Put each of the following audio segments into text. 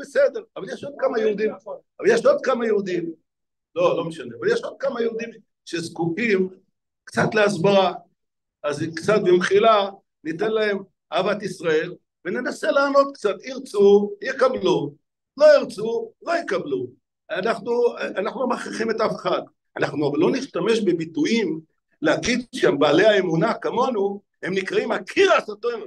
בסדר, אבל יש עוד כמה יהודים, אבל יש עוד כמה יהודים, לא משנה, אבל יש עוד כמה יהודים שזקוקים קצת להסברה, אז קצת במחילה ניתן להם אהבת ישראל, וננסה לענות קצת, ירצו, יקבלו, לא ירצו, לא יקבלו. אנחנו לא מכריחים את אף אחד, אנחנו לא נשתמש בביטויים להגיד שהם בעלי האמונה כמונו, הם נקראים הקיר הסתום.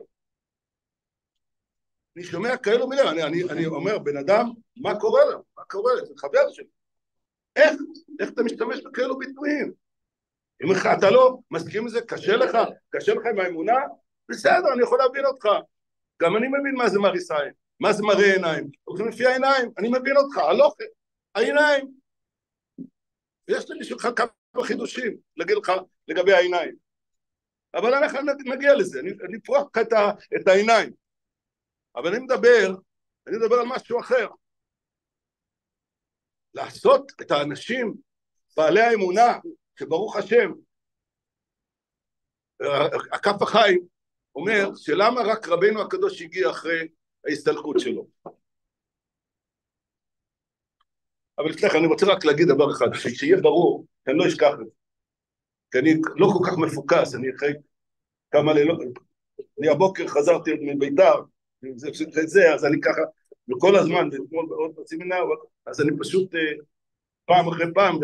אני שומע כאלו מילים, אני אומר, בן אדם, מה קורה לה? מה קורה לה? זה חבר שלי. איך אתה משתמש בכאלו ביטויים? אם אתה לא מסכים לזה, קשה לך עם האמונה, בסדר, אני יכול להבין אותך. גם אני מבין מה זה מריס עין, מה זה מראה עיניים. הולכים לפי העיניים, אני מבין אותך, הלוכה, העיניים. יש לי בשבילך כמה חידושים להגיד לך לגבי העיניים. אבל אנחנו נגיע לזה, אני אפרוח את העיניים. אבל אני מדבר על משהו אחר. לעשות את האנשים בעלי האמונה, שברוך השם, הכף החיים אומר שלמה רק רבנו הקדוש הגיע אחרי ההסתלקות שלו. אבל סליחה, אני רוצה רק להגיד דבר אחד, שיהיה ברור, אני לא אשכח את זה, כי אני לא כל כך מפוקס, אני אחרי כמה לילות, אני הבוקר חזרתי מביתר, אז אני ככה, וכל הזמן, ואתמול בעוד בסמינר, אז אני פשוט פעם אחרי פעם,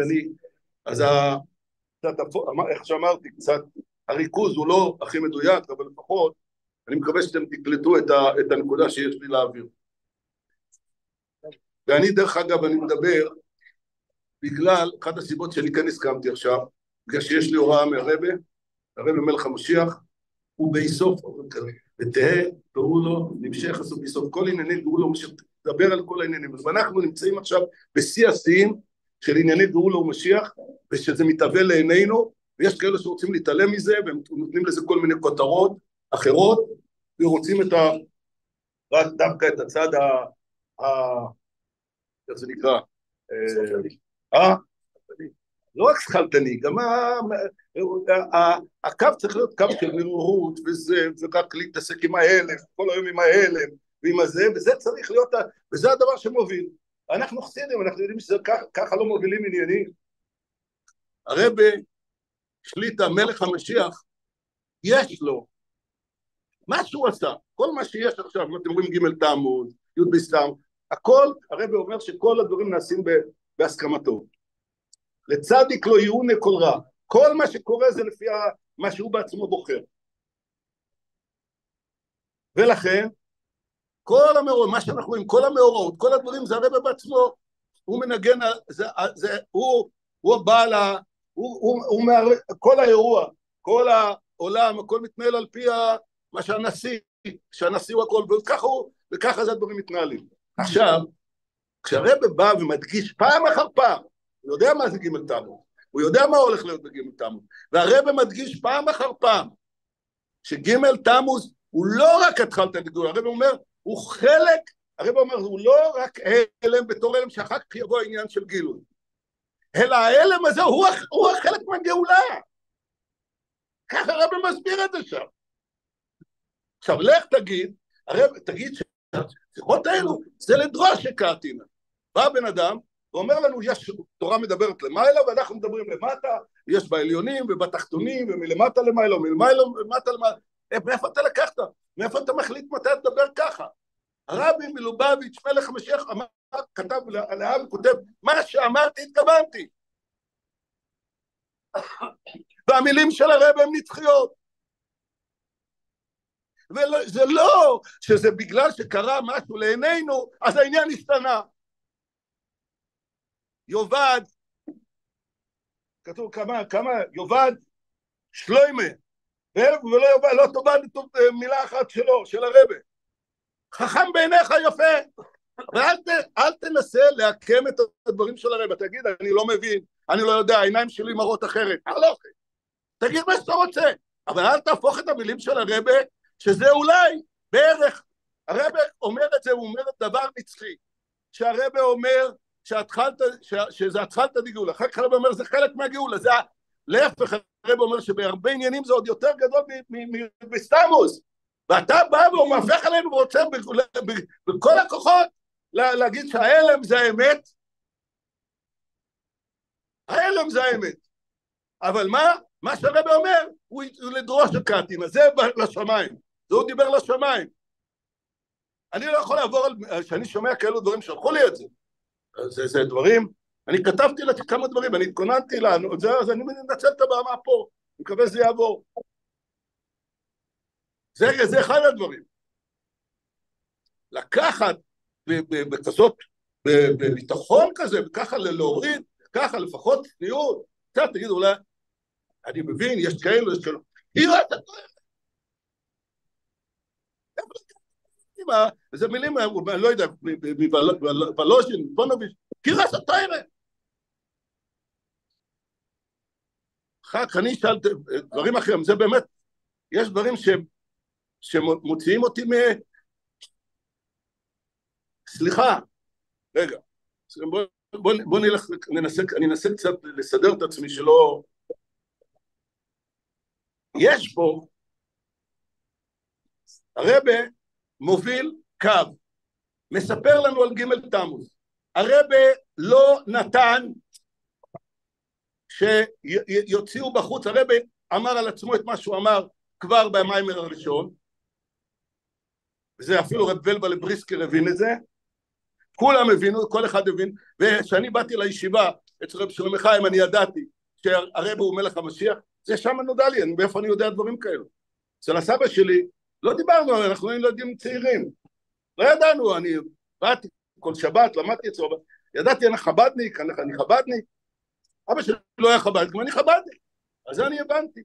אז איך שאמרתי, קצת, הריכוז הוא לא הכי מדויק, אבל לפחות, אני מקווה שאתם תקלטו את הנקודה שיש לי להעביר. ואני דרך אגב, אני מדבר, בגלל אחת הסיבות שאני כן הסכמתי עכשיו, בגלל שיש לי הוראה מהרבא, הרבא מלך המשיח, הוא באיסוף, ותהה פעולו, נמשך עשו באיסוף, כל ענייני גאולו, מדבר על כל העניינים, ואנחנו נמצאים עכשיו בשיא השיאים של ענייני גאולו ומשיח, ושזה מתהווה לעינינו, ויש כאלה שרוצים להתעלם מזה, והם נותנים לזה כל מיני כותרות אחרות, ורוצים רק דווקא את הצד איך זה נקרא? לא רק שכלתני, גם הקו צריך להיות קו של מרורות, ורק להתעסק עם ההלם, כל היום עם ההלם, ועם הזה, וזה צריך להיות, וזה הדבר שמוביל. אנחנו חסידים, אנחנו יודעים שככה לא מובילים עניינים. הרבי שליטה, מלך המשיח, יש לו, מה שהוא עשה, כל מה שיש עכשיו, אתם רואים ג' תעמוד, י' בסתם, הכל, הרבי אומר שכל הדברים נעשים בהסכמתו. לצדיק לא יאונה כל רע, כל מה שקורה זה לפי מה שהוא בעצמו בוחר. ולכן, כל המאורעות, מה שאנחנו רואים, כל המאורעות, כל הדברים, זה הרבי בעצמו, הוא מנגן, הוא הבעל, כל האירוע, כל העולם, הכל מתנהל על פי מה שהנשיא הוא הכל, וככה זה הדברים מתנהלים. עכשיו, כשהרבי בא ומדגיש פעם אחר פעם, הוא יודע מה זה ג' תמוז, הוא יודע מה הולך להיות בג' תמוז, והרבי מדגיש פעם אחר פעם, שג' תמוז הוא לא רק התחלת הגאולה, הרבי אומר, הוא חלק, הרבי אומר, הוא לא רק הלם בתור הלם שאחר כך יבוא העניין של גילוי, אלא ההלם הזה הוא החלק מהגאולה. ככה הרבי מסביר את זה שם. עכשיו, לך תגיד שהשיחות האלו זה לדרוש שקעתינה. בא בן אדם ואומר לנו, יש תורה מדברת למעלה ואנחנו מדברים למטה, יש בעליונים ובתחתונים ומלמטה למעלה ומלמטה למעלה. מאיפה אתה לקחת? מאיפה אתה מחליט מתי תדבר ככה? הרבי מלובביץ' מלך המשיח כתב לעם, כותב, מה שאמרתי התכוונתי. והמילים של הרבי הם נצחיות. וזה לא שזה בגלל שקרה משהו לעינינו, אז העניין השתנה. יובד, כתוב כמה, יובד, שלוימה, ולא יובד, לא תאבד מילה אחת שלו, של הרבי. חכם בעיניך יפה, ואל תנסה להקם את הדברים של הרבי, תגיד, אני לא מבין, אני לא יודע, העיניים שלי מראות אחרת, תגיד מה שאתה רוצה, אבל אל תהפוך את המילים של הרבי, שזה אולי בערך, הרבי אומר את זה, הוא אומר את דבר נצחי, שהרבי אומר שזה התחלת גאולה, אחר כך הרבי אומר זה חלק מהגאולה, זה להפך, הרבי אומר שבהרבה עניינים זה עוד יותר גדול בסתמוס, ואתה בא והוא מהפך עלינו ורוצה בכל הכוחות להגיד שההלם זה האמת, ההלם זה האמת. אבל מה שהרבי אומר, הוא לדרוש את קטין, זה לשמיים, זה הוא דיבר לשמיים. אני לא יכול לעבור, שאני שומע כאלו דברים שלחו לי את זה. זה דברים, אני כתבתי לה כמה דברים, אני התכוננתי לנו, אז אני מנצל את הבמה פה, אני מקווה שזה יעבור. זה אחד הדברים. לקחת בכזאת, בביטחון כזה, וככה להוריד, ככה לפחות צניעות, קצת תגידו אולי, אני מבין, יש כאלו, יש כאלו, תראה, אתה טועה. זה מילים, אני לא יודע, בלוז'ין, פונוביץ', תראה, אתה טועה. אחר כך אני שאלתי דברים אחרים, זה באמת, יש דברים שמוציאים אותי סליחה, רגע, בוא נלך, אני אנסה קצת לסדר את עצמי שלא... יש פה, הרבי מוביל קו, מספר לנו על ג' תמוז, הרבי לא נתן שיוציאו בחוץ, הרבי אמר על עצמו את מה שהוא אמר כבר במיימר הראשון, וזה אפילו רב ולבל לבריסקר הבין את זה, כולם הבינו, כל אחד הבין, וכשאני באתי לישיבה אצל רב שלום חיים, אני ידעתי שהרבי הוא מלך המשיח, זה שם נודע לי, באיפה אני יודע דברים כאלו. אצל הסבא שלי, לא דיברנו, אנחנו היינו ילדים צעירים, לא ידענו, אני באתי כל שבת, למדתי אצלו, ידעתי אני חבדניק, אני חבדניק, אבא שלי לא היה חבדניק, אבל אני חבדניק, אז אני הבנתי,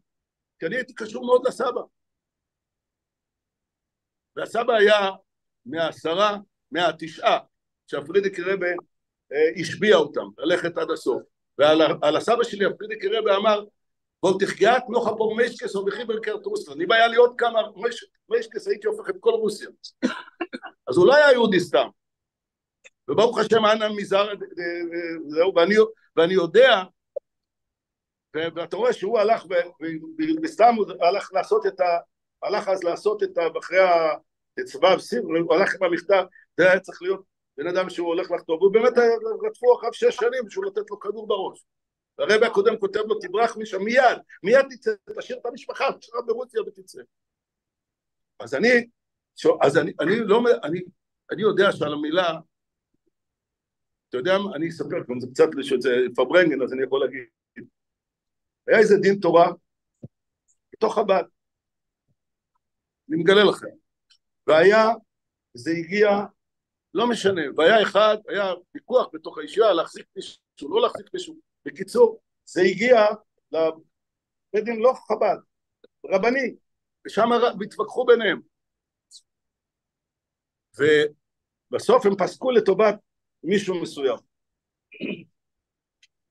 כי אני הייתי קשור מאוד לסבא. והסבא היה מהתשעה, שהפרידיק רבי השביע אותם, ללכת עד הסוף. ועל הסבא שלי, הפרידיק רבי אמר, בוא תחגיאת נוחה פה משקס או בחיבר קרטרוסטר, אני בעיה להיות כמה משקס, הייתי הופך את כל רוסיה. אז הוא לא היה יהודי סתם. וברוך השם, אנא מזר, ואני יודע, ואתה רואה שהוא הלך, וסתם הוא הלך לעשות הלך אז לעשות אחרי הצבא בסיר, הוא הלך במכתב, זה היה צריך להיות בן אדם שהוא הולך לחתוב, הוא באמת רדפו אחריו 6 שנים, שהוא לתת לו כדור בראש. הרבי הקודם כותב לו, תברח משם מיד תצא, תשאיר את המשפחה, תשאיר ברוסיה ותצא. אז אני יודע שעל המילה, אתה יודע, אני אספר, זה קצת שזה פברנגן, אז אני יכול להגיד, היה איזה דין תורה, בתוך חב"ד, אני מגלה לכם, זה הגיע, לא משנה, והיה אחד, היה ויכוח בתוך הישיבה, להחזיק מישהו, לא להחזיק מישהו, בקיצור, זה הגיע לבית דין לא חב"ד, רבני, ושם התווכחו ביניהם, ובסוף הם פסקו לטובת מישהו מסוים.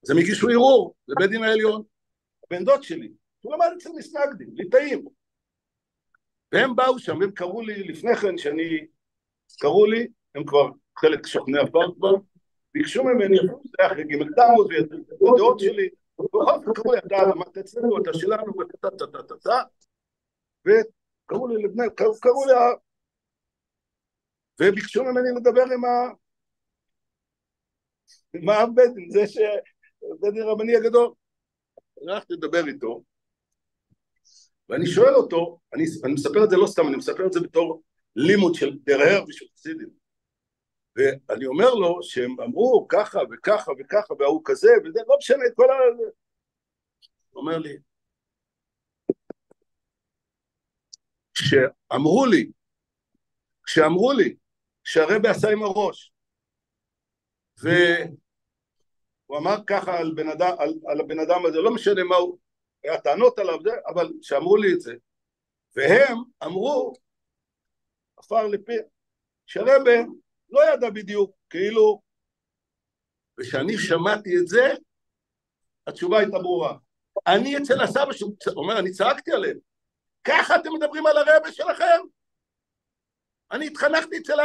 אז הם הגישו ערעור לבית דין העליון, בן דוד שלי, הוא למד אצל מסנגדים, ליטאים, והם באו שם, הם קראו לי לפני כן, קראו לי, הם כבר חלק שוכני הפארק כבר, ביקשו ממני, זה אחרי ג' תמוז, והדעות שלי, ובכל זאת קראו לי, אתה למדת אצלנו, אתה שלנו, וקראו לי לבני, קראו לי, וביקשו ממני לדבר עם הבית דין, זה שבית דין רבני הגדול, הלכתי לדבר איתו, ואני שואל אותו, אני מספר את זה לא סתם, אני מספר את זה בתור לימוד של דרהר ושל חסידים, ואני אומר לו שהם אמרו ככה וככה וככה, והוא כזה, וזה לא משנה את כל הוא אומר לי, כשאמרו לי שהרבי עשה עם הראש, והוא אמר ככה על הבן אדם הזה, לא משנה מה הוא, היה טענות עליו זה, אבל שאמרו לי את זה, והם אמרו, עפר לפי, שהרבי לא ידע בדיוק, כאילו, ושאני שמעתי את זה, התשובה הייתה ברורה. אני אצל הסבא שהוא אומר, אני צעקתי עליהם, ככה אתם מדברים על הרבי שלכם? אני התחנכתי אצל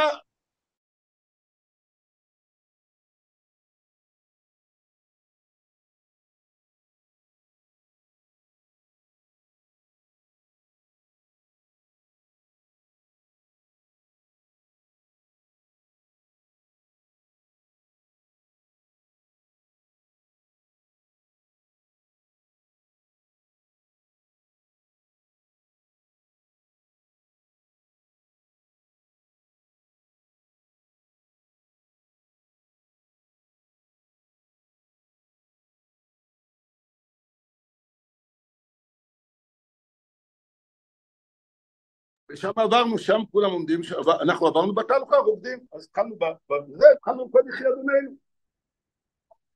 ושם עברנו, שם כולם עומדים, אנחנו עברנו בתהלוכה, עובדים, אז התחלנו בזה, התחלנו כל יחי אדוננו.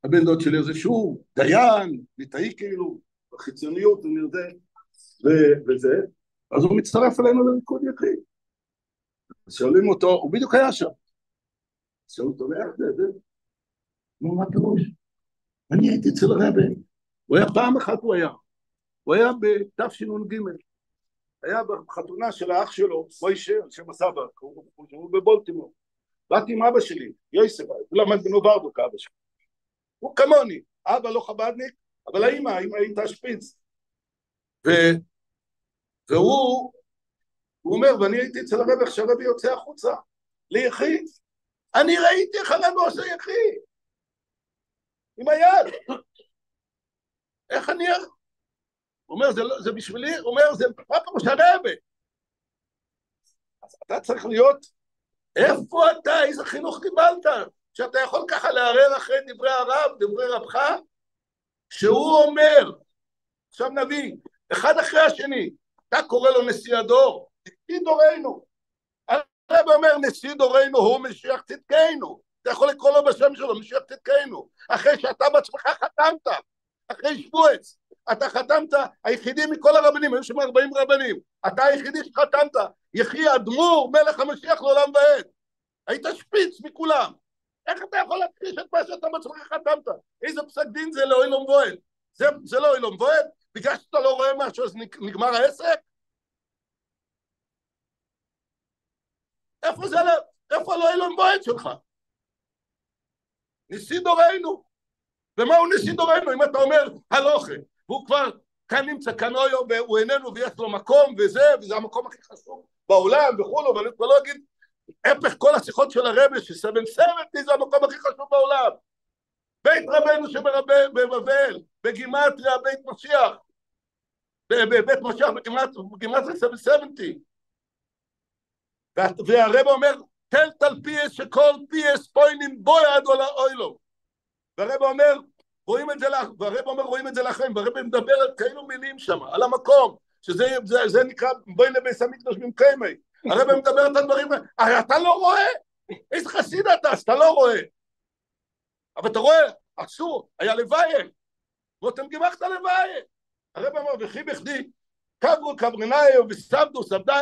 הבן דוד שלי איזשהו דיין, ליטאי כאילו, בחיצוניות, הוא נראה, וזה, אז הוא מצטרף אלינו לליכוד יחיד. אז שואלים אותו, הוא בדיוק היה שם. אז שואלים אותו, איך זה? מה פירוש? אני הייתי אצל הרבי. הוא היה פעם אחת, הוא היה בתשנ"ג. היה בחתונה של האח שלו, מוישה, שם הסבא, הוא בבולטימור. באתי עם אבא שלי, יוסף, הוא למד בנוברדוק, אבא שלי. הוא כמוני, אבא לא חבדניק, אבל האמא הייתה שפיץ. והוא אומר, ואני הייתי אצל הרבי, איך שהרבי יוצא החוצה, ליחיד. אני ראיתי איך הרבי עושה יחיד. עם היד. איך אני... הוא אומר, זה בשבילי, הוא אומר, זה מה פירוש הרבי. אז אתה צריך להיות, איפה אתה, איזה חינוך קיבלת? שאתה יכול ככה לערער אחרי דברי הרב, דברי רבך, שהוא אומר, עכשיו נביא, אחד אחרי השני, אתה קורא לו נשיא הדור, נשיא דורנו. הרב אומר, נשיא דורנו הוא משיח צדקנו. אתה יכול לקרוא לו בשם שלו, משיח צדקנו. אחרי שאתה בעצמך חתמת, אחרי שבועץ, אתה חתמת, היחידי מכל הרבנים, היו שם 40 רבנים, אתה היחידי שחתמת, יחי אדמו"ר מלך המשיח לעולם ועד. היית שפיץ מכולם. איך אתה יכול להכחיש את מה שאתה בעצמך חתמת? איזה פסק דין זה לא אילום בועד? זה לא אילום בועד? בגלל שאתה לא רואה משהו אז נגמר העסק? איפה לא אילום בועד שלך? נשיא דורנו. ומה הוא נשיא דורנו? אם אתה אומר הלוכה, והוא כבר כאן נמצא כאן הוא איננו ויש לו מקום וזה המקום הכי חשוב בעולם וכולו, ואני כבר לא אגיד הפך כל השיחות של הרבי שסבן סרטי זה המקום הכי חשוב בעולם. בית רבנו שבבבל, בגימטריה בית משיח, בבית משיח בגימטריה 770. והרבי אומר תל תלפיס שכל פיס פוינים בויד אוילו. והרבי אומר רואים את זה לכם, והרבי מדבר על כאלו מילים שם, על המקום, שזה נקרא בואי לבית המקדש במקיימי. הרבי מדבר את הדברים, אתה לא רואה? איזה חסיד אתה לא רואה. אבל אתה רואה, אסור, היה לוויה, ואתם גימחת לוויה. הרבי אמר, וכי בכדי, קברו קברנאיו וסבדו סבדה,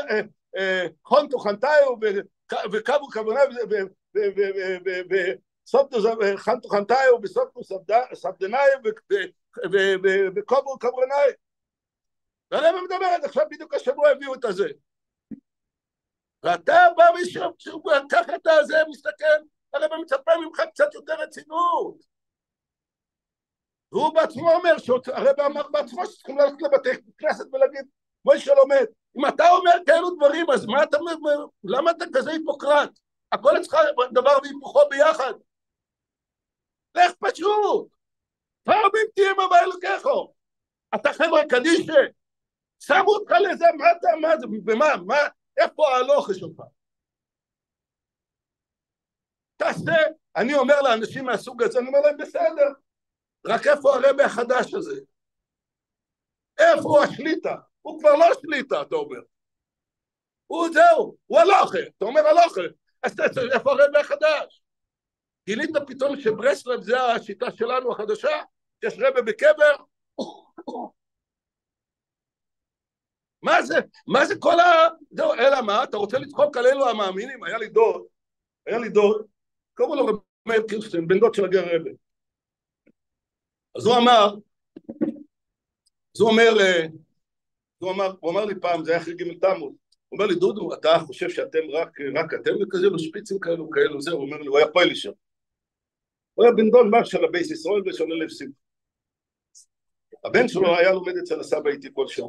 חונטו חנטאיו וקברו קברנאיו וסבדו חנטו חנטאיו וסבדו סבדנאיו וקברו קברנאיו. והרבי מדבר על זה, עכשיו בדיוק השבוע הביאו את הזה. ואתה בא ושוב, ככה אתה זה מסתכל, הרבי מצפה ממך קצת יותר רצינות. והוא בעצמו אומר, הרבי אמר בעצמו שצריכים ללכת לבתי כנסת ולהגיד, מוישה לומד, אם אתה אומר כאלו דברים, אז מה אתה אומר, למה אתה כזה היפוקרט? הכל אצלך דבר והיפוכו ביחד. לך פשוט, פעמים תהיה מבא אלוקיכו. אתה חבר'ה קדישה, שמו אותך לזה, מה זה, במה, איפה ההלוכה שלך? תעשה, אני אומר לאנשים מהסוג הזה, אני אומר להם בסדר, רק איפה הרבי החדש הזה? איפה הוא השליטה? הוא כבר לא שליטה, אתה אומר. הוא זהו, הוא הלוכה, אתה אומר הלוכה, אז איפה הרבי החדש? גילית פתאום שברסלב זה השיטה שלנו החדשה? יש רבי בקבר? מה זה כל זהו, אלא מה? אתה רוצה לצחוק על אלו המאמינים? היה לי דוד, קראו לו רבי מאיר קירשטיין, בן דוד של הגר רבי. אז הוא אמר לי פעם, זה היה אחרי ג' תמוז, הוא אומר לי, דודו, אתה חושב שאתם רק אתם וכזה לא שפיצים כאלו, זה, הוא אומר לי, הוא היה פוילישר. הוא היה בן דוד מח של הבייס ישראל ושל הלב סיב. הבן שלו היה לומד אצל הסבא איתי כל שעה.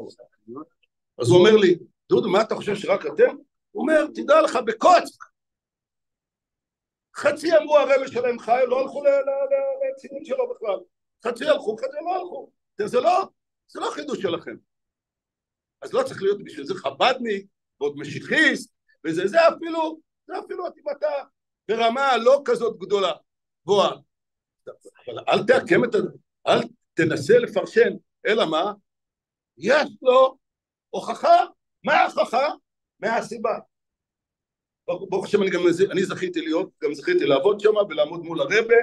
אז הוא אומר לי, דודו, מה אתה חושב שרק אתם? הוא אומר, תדע לך, בקוצק. חצי אמרו הרבי שלהם חי, לא הלכו לציון שלו בכלל. חצי הלכו, חצי לא הלכו. זה לא חידוש שלכם. אז לא צריך להיות בשביל זה חבדניק, ועוד משיחיסט, וזה אפילו התיבתה ברמה לא כזאת גדולה, גבוהה. אבל אל תעקם אל תנסה לפרשן, אלא מה? יש לו הוכחה. מה ההוכחה? מהסיבה. ברוך השם, אני זכיתי להיות, גם זכיתי לעבוד שם ולעמוד מול הרבה,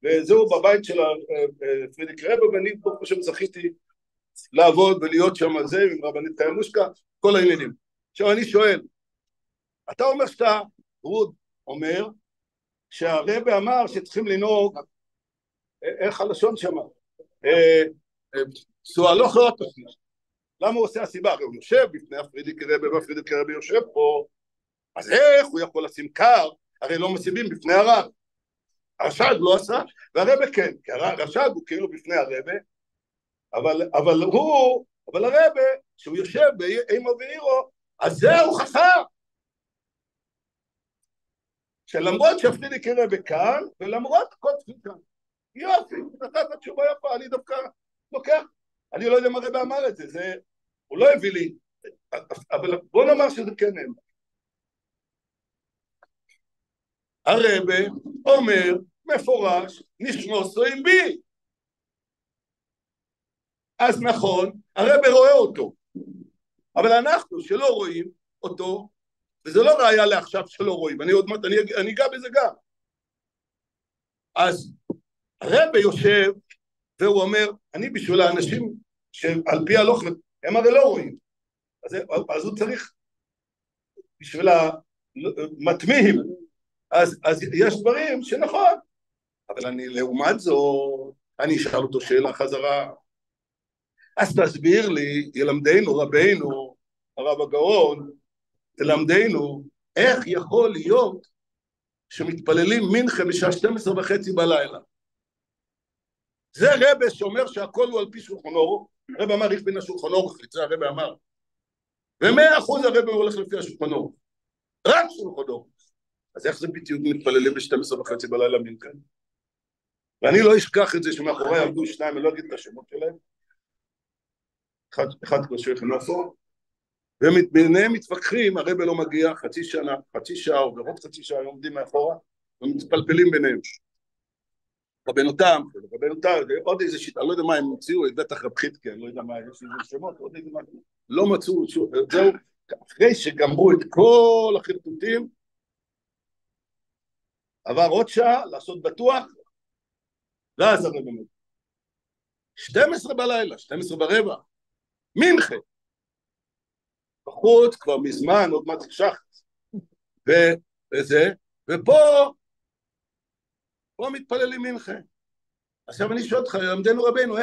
וזהו בבית של פרידיק רבה, ואני ברוך השם זכיתי לעבוד ולהיות שם זה, עם רבנית קיימושקה, כל העניינים. עכשיו אני שואל, אתה אומר שאתה, רוד אומר, שהרבה אמר שצריכים לנהוג, איך הלשון שם? סואלוך לא תפניש. למה הוא עושה הסיבה? הרי הוא יושב בפני הפרידיק רבה, והפרידיק רבה יושב פה, אז איך הוא יכול לשים קר? הרי לא מסיבים בפני הרב. הרש"ג לא עשה, והרבה כן, כי הרש"ג הוא כאילו בפני הרבה, אבל הרבה, שהוא יושב באימו ואירו, אז זה ההוכחה. שלמרות שהפרידיק רבה כאן, ולמרות כל תפיקה, יופי, נתת תשובה יפה, אני דווקא לוקח, אני לא יודע מה הרבה אמר את זה, הוא לא הביא לי, אבל בוא נאמר שזה כן נאמר. הרבה אומר מפורש, נשמוסו עם בי. אז נכון, הרבה רואה אותו, אבל אנחנו שלא רואים אותו, וזה לא ראיה לעכשיו שלא רואים, אני עוד מעט, אני אגע בזה גם. אז הרבה יושב, והוא אומר, אני בשביל האנשים שעל פי הלוך, הם הרי לא רואים, אז הוא צריך, בשביל המתמיהים, אז יש דברים שנכון, אבל אני לעומת זאת, אני אשאל אותו שאלה חזרה, אז תסביר לי, ילמדנו רבינו, הרב הגאון, תלמדנו, איך יכול להיות שמתפללים מנחה בשעה 12:30 בלילה. זה רבה שאומר שהכל הוא על פי שולחן אורך, רבה אמר איך בין השולחן אורך, זה הרבה אמר, ו100% הרבה הולך לפי השולחן אורך, רק שולחן אורך. אז איך זה בדיוק מתפללים ב12:30 בלילה מנחה? ואני לא אשכח את זה שמאחורי עמדו שניים, אני לא אגיד את השמות שלהם, אחד כבר שייך נפו, וביניהם מתווכחים, הרבה לא מגיע חצי שעה, או ברוב חצי שעה, עומדים מאחורה, ומתפלפלים ביניהם. רבנותם, עוד איזה שיטה, אני לא יודע מה הם הוציאו, את בטח רב חיתקי, אני לא יודע מה, יש איזה שמות, עוד איזה מה, לא מצאו, זהו, אחרי שגמרו את כל החרטוטים, עבר עוד שעה, לעשות בטוח, ואז הרבה באמת. 12 בלילה, 12 ברבע, מנחה. בחוץ כבר מזמן, עוד מעט שחט, וזה, ופה מתפללים מנחה. עכשיו אני שואל אותך, למדנו רבינו,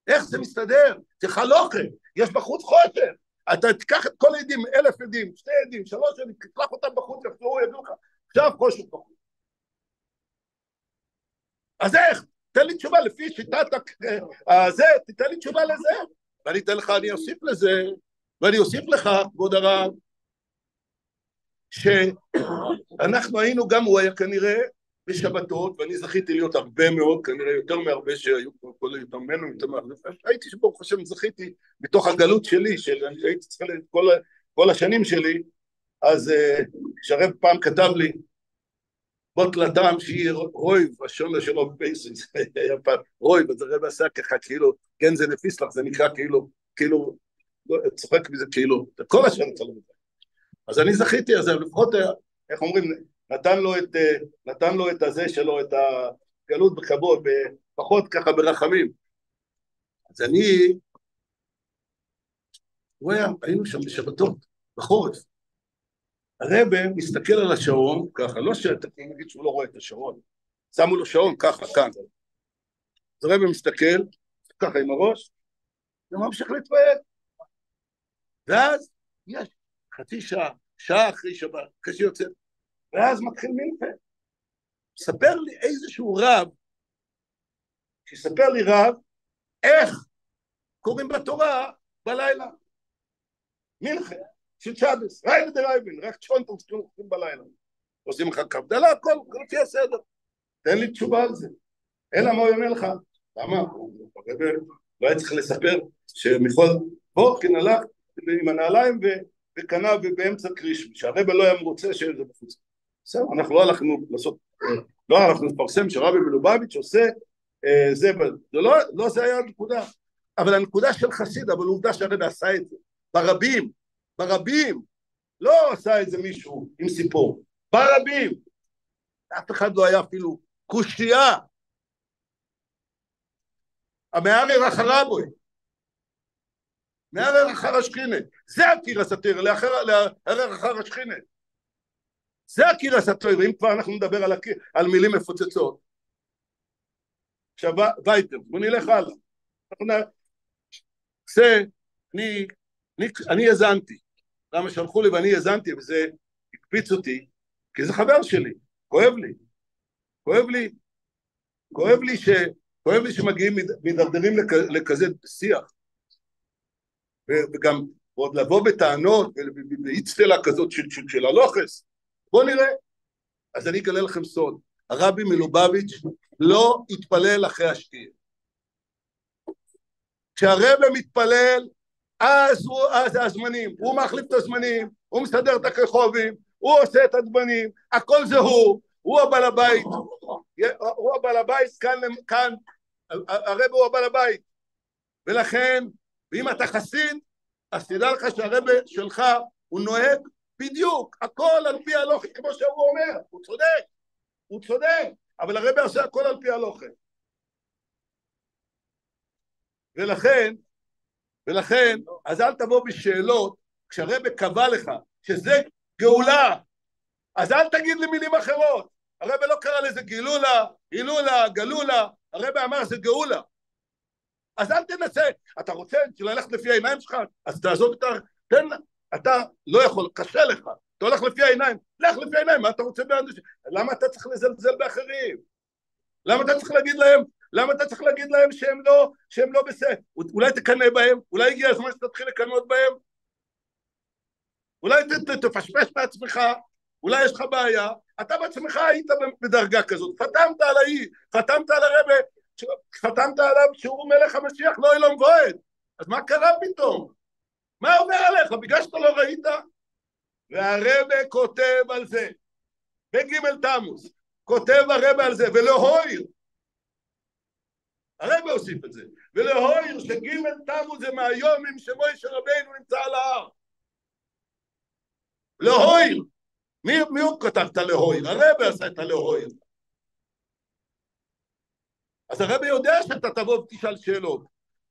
איך זה מסתדר? תחלוקת, יש בחוץ חושך, אתה תיקח את כל העדים, 1,000 עדים, 2 עדים, 3 עדים, תקלח אותם בחוץ, יחזרו, ידעו לך, עכשיו חושך בחוץ. אז איך? תן לי תשובה לפי שיטת הזה, תתן לי תשובה לזה, ואני אתן לך, אני אוסיף לזה, ואני אוסיף לך, כבוד הרב, שאנחנו היינו, גם הוא היה כנראה בשבתות, ואני זכיתי להיות הרבה מאוד, כנראה יותר מהרבה שהיו כל יותר ממנו, הייתי שברוך השם זכיתי בתוך הגלות שלי, שהייתי צריכה כל השנים שלי, אז שרב פעם כתב לי, בוטלתם שהיא רויב, השונה שלו בבייסיס, היה פעם רויב, אז הרב עשה ככה כאילו, כן זה נפיס לך, זה נקרא כאילו, צוחק מזה כאילו, כל השנה צלו מזה. אז אני זכיתי, אז לפחות, איך אומרים, נתן לו את הזה שלו, את הגלות בכבוד, פחות ככה ברחמים. אז היינו שם בשבתות, בחורף. הרב מסתכל על השעון, ככה, לא שאתה נגיד שהוא לא רואה את השעון, שמו לו שעון ככה, כאן. אז הרב מסתכל, ככה עם הראש, וממשיך להתפעל. ואז יש חצי שעה אחרי שבת, כשהיא יוצאת, ואז מתחיל מנחה. ספר לי איזשהו רב, שיספר לי רב, איך קוראים בתורה בלילה. מנחה, של שבס, רייב דרייבין, רק צ'ונטום קוראים בלילה. עושים לך כבדלה, הכל לפי הסדר. תן לי תשובה על זה. אלא מה הוא אומר לך? למה? לא היה צריך לספר שמכל בוקר הלך עם הנעליים וקנה ובאמצע קרישמי, שהרבא לא היה מרוצה שזה בחוץ. בסדר, אנחנו לא הלכנו לעשות, לא הלכנו לפרסם שרבי מלובביץ' עושה זה, לא זה היה הנקודה, אבל הנקודה של חסיד, אבל עובדה שהרבא עשה את זה, ברבים, לא עשה את זה מישהו עם סיפור, ברבים, אף אחד לא היה אפילו קושייה, המערער אחר רבוי, מערער אחר השכינה, זה הקירס התורה, לערער אחר השכינה, זה הקירס התורה. אם כבר אנחנו נדבר על מילים מפוצצות. עכשיו וייטר, בוא נלך הלאה. אני יזנתי, למה שלחו לי ואני יזנתי, וזה הקפיץ אותי, כי זה חבר שלי, כואב לי שמגיעים, מדרדרים לכזה שיח, וגם עוד לבוא בטענות, באצטלה כזאת של הלוחס. בוא נראה. אז אני אגלה לכם סוד, הרבי מלובביץ' לא התפלל אחרי השקיעה. כשהרבי מתפלל, אז זה הזמנים, הוא מחליף את הזמנים, הוא מסדר את הכרחובים, הוא עושה את הזמנים, הכל זה הוא הבעל הבית, הוא הבעל הבית, כאן, הרבי הוא הבעל הבית, ולכן, ואם אתה חסיד, אז תדע לך שהרבי שלך, הוא נוהג בדיוק, הכל על פי הלוחי, כמו שהוא אומר, הוא צודק, אבל הרבי עושה הכל על פי הלוחי. ולכן, אז אל תבוא בשאלות, כשהרבי קבע לך שזה גאולה, אז אל תגיד לי מילים אחרות. הרבי לא קרא לזה גילולה, הילולה, גלולה, הרבי אמר זה גאולה. אז אל תנסה, אתה רוצה ללכת לפי העיניים שלך, אז תעזוב אתה לא יכול, קשה לך, אתה הולך לפי העיניים, לך לפי העיניים, מה אתה רוצה באנדוש? למה אתה צריך לזלזל באחרים? למה אתה צריך להגיד להם שהם לא בסדר? אולי תקנה בהם, אולי הגיע הזמן שתתחיל לקנות בהם, אולי תפשפש בעצמך, אולי יש לך בעיה, אתה בעצמך היית בדרגה כזאת, חתמת על הרבי, חתמת עליו שהוא מלך המשיח, לא אילום ועד, אז מה קרה פתאום? מה עובר עליך? בגלל שאתה לא ראית? והרבי כותב על זה, בג' תמוז, כותב הרבי על זה, ולהויר, הרבי הוסיף את זה, ולהויר שג' תמוז זה מהיומים שמוישה רבינו נמצא על ההר. להויר, מי הוא כתב את הלהויר? הרבי עשה את הלהויר. אז הרבי יודע שאתה תבוא ותשאל שאלות.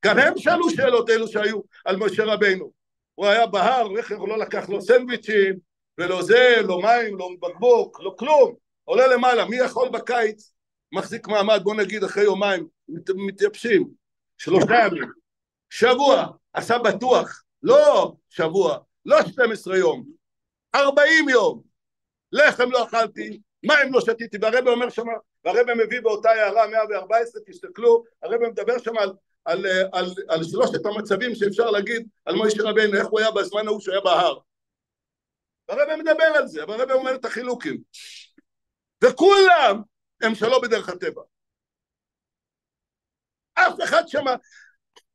גם הם שאלו שאלות אלו שהיו על משה רבינו. הוא היה בהר, רכב לא לקח לו סנדוויצ'ים, ולא זה, לא מים, לא בקבוק, לא כלום. עולה למעלה, מי יכול בקיץ? מחזיק מעמד, בוא נגיד אחרי יומיים, מתייבשים. 3 ימים. שבוע, עשה בטוח. לא שבוע, לא 12 יום. 40 יום. לחם לא אכלתי, מים לא שתיתי, והרבי אומר שם, והרבי מביא באותה הערה 114, תסתכלו, הרבי מדבר שם על 3 המצבים שאפשר להגיד על משה רבינו, איך הוא היה בזמן ההוא שהוא היה בהר. והרבי מדבר על זה, והרבי אומר את החילוקים. וכולם הם שלא בדרך הטבע. אף אחד שם,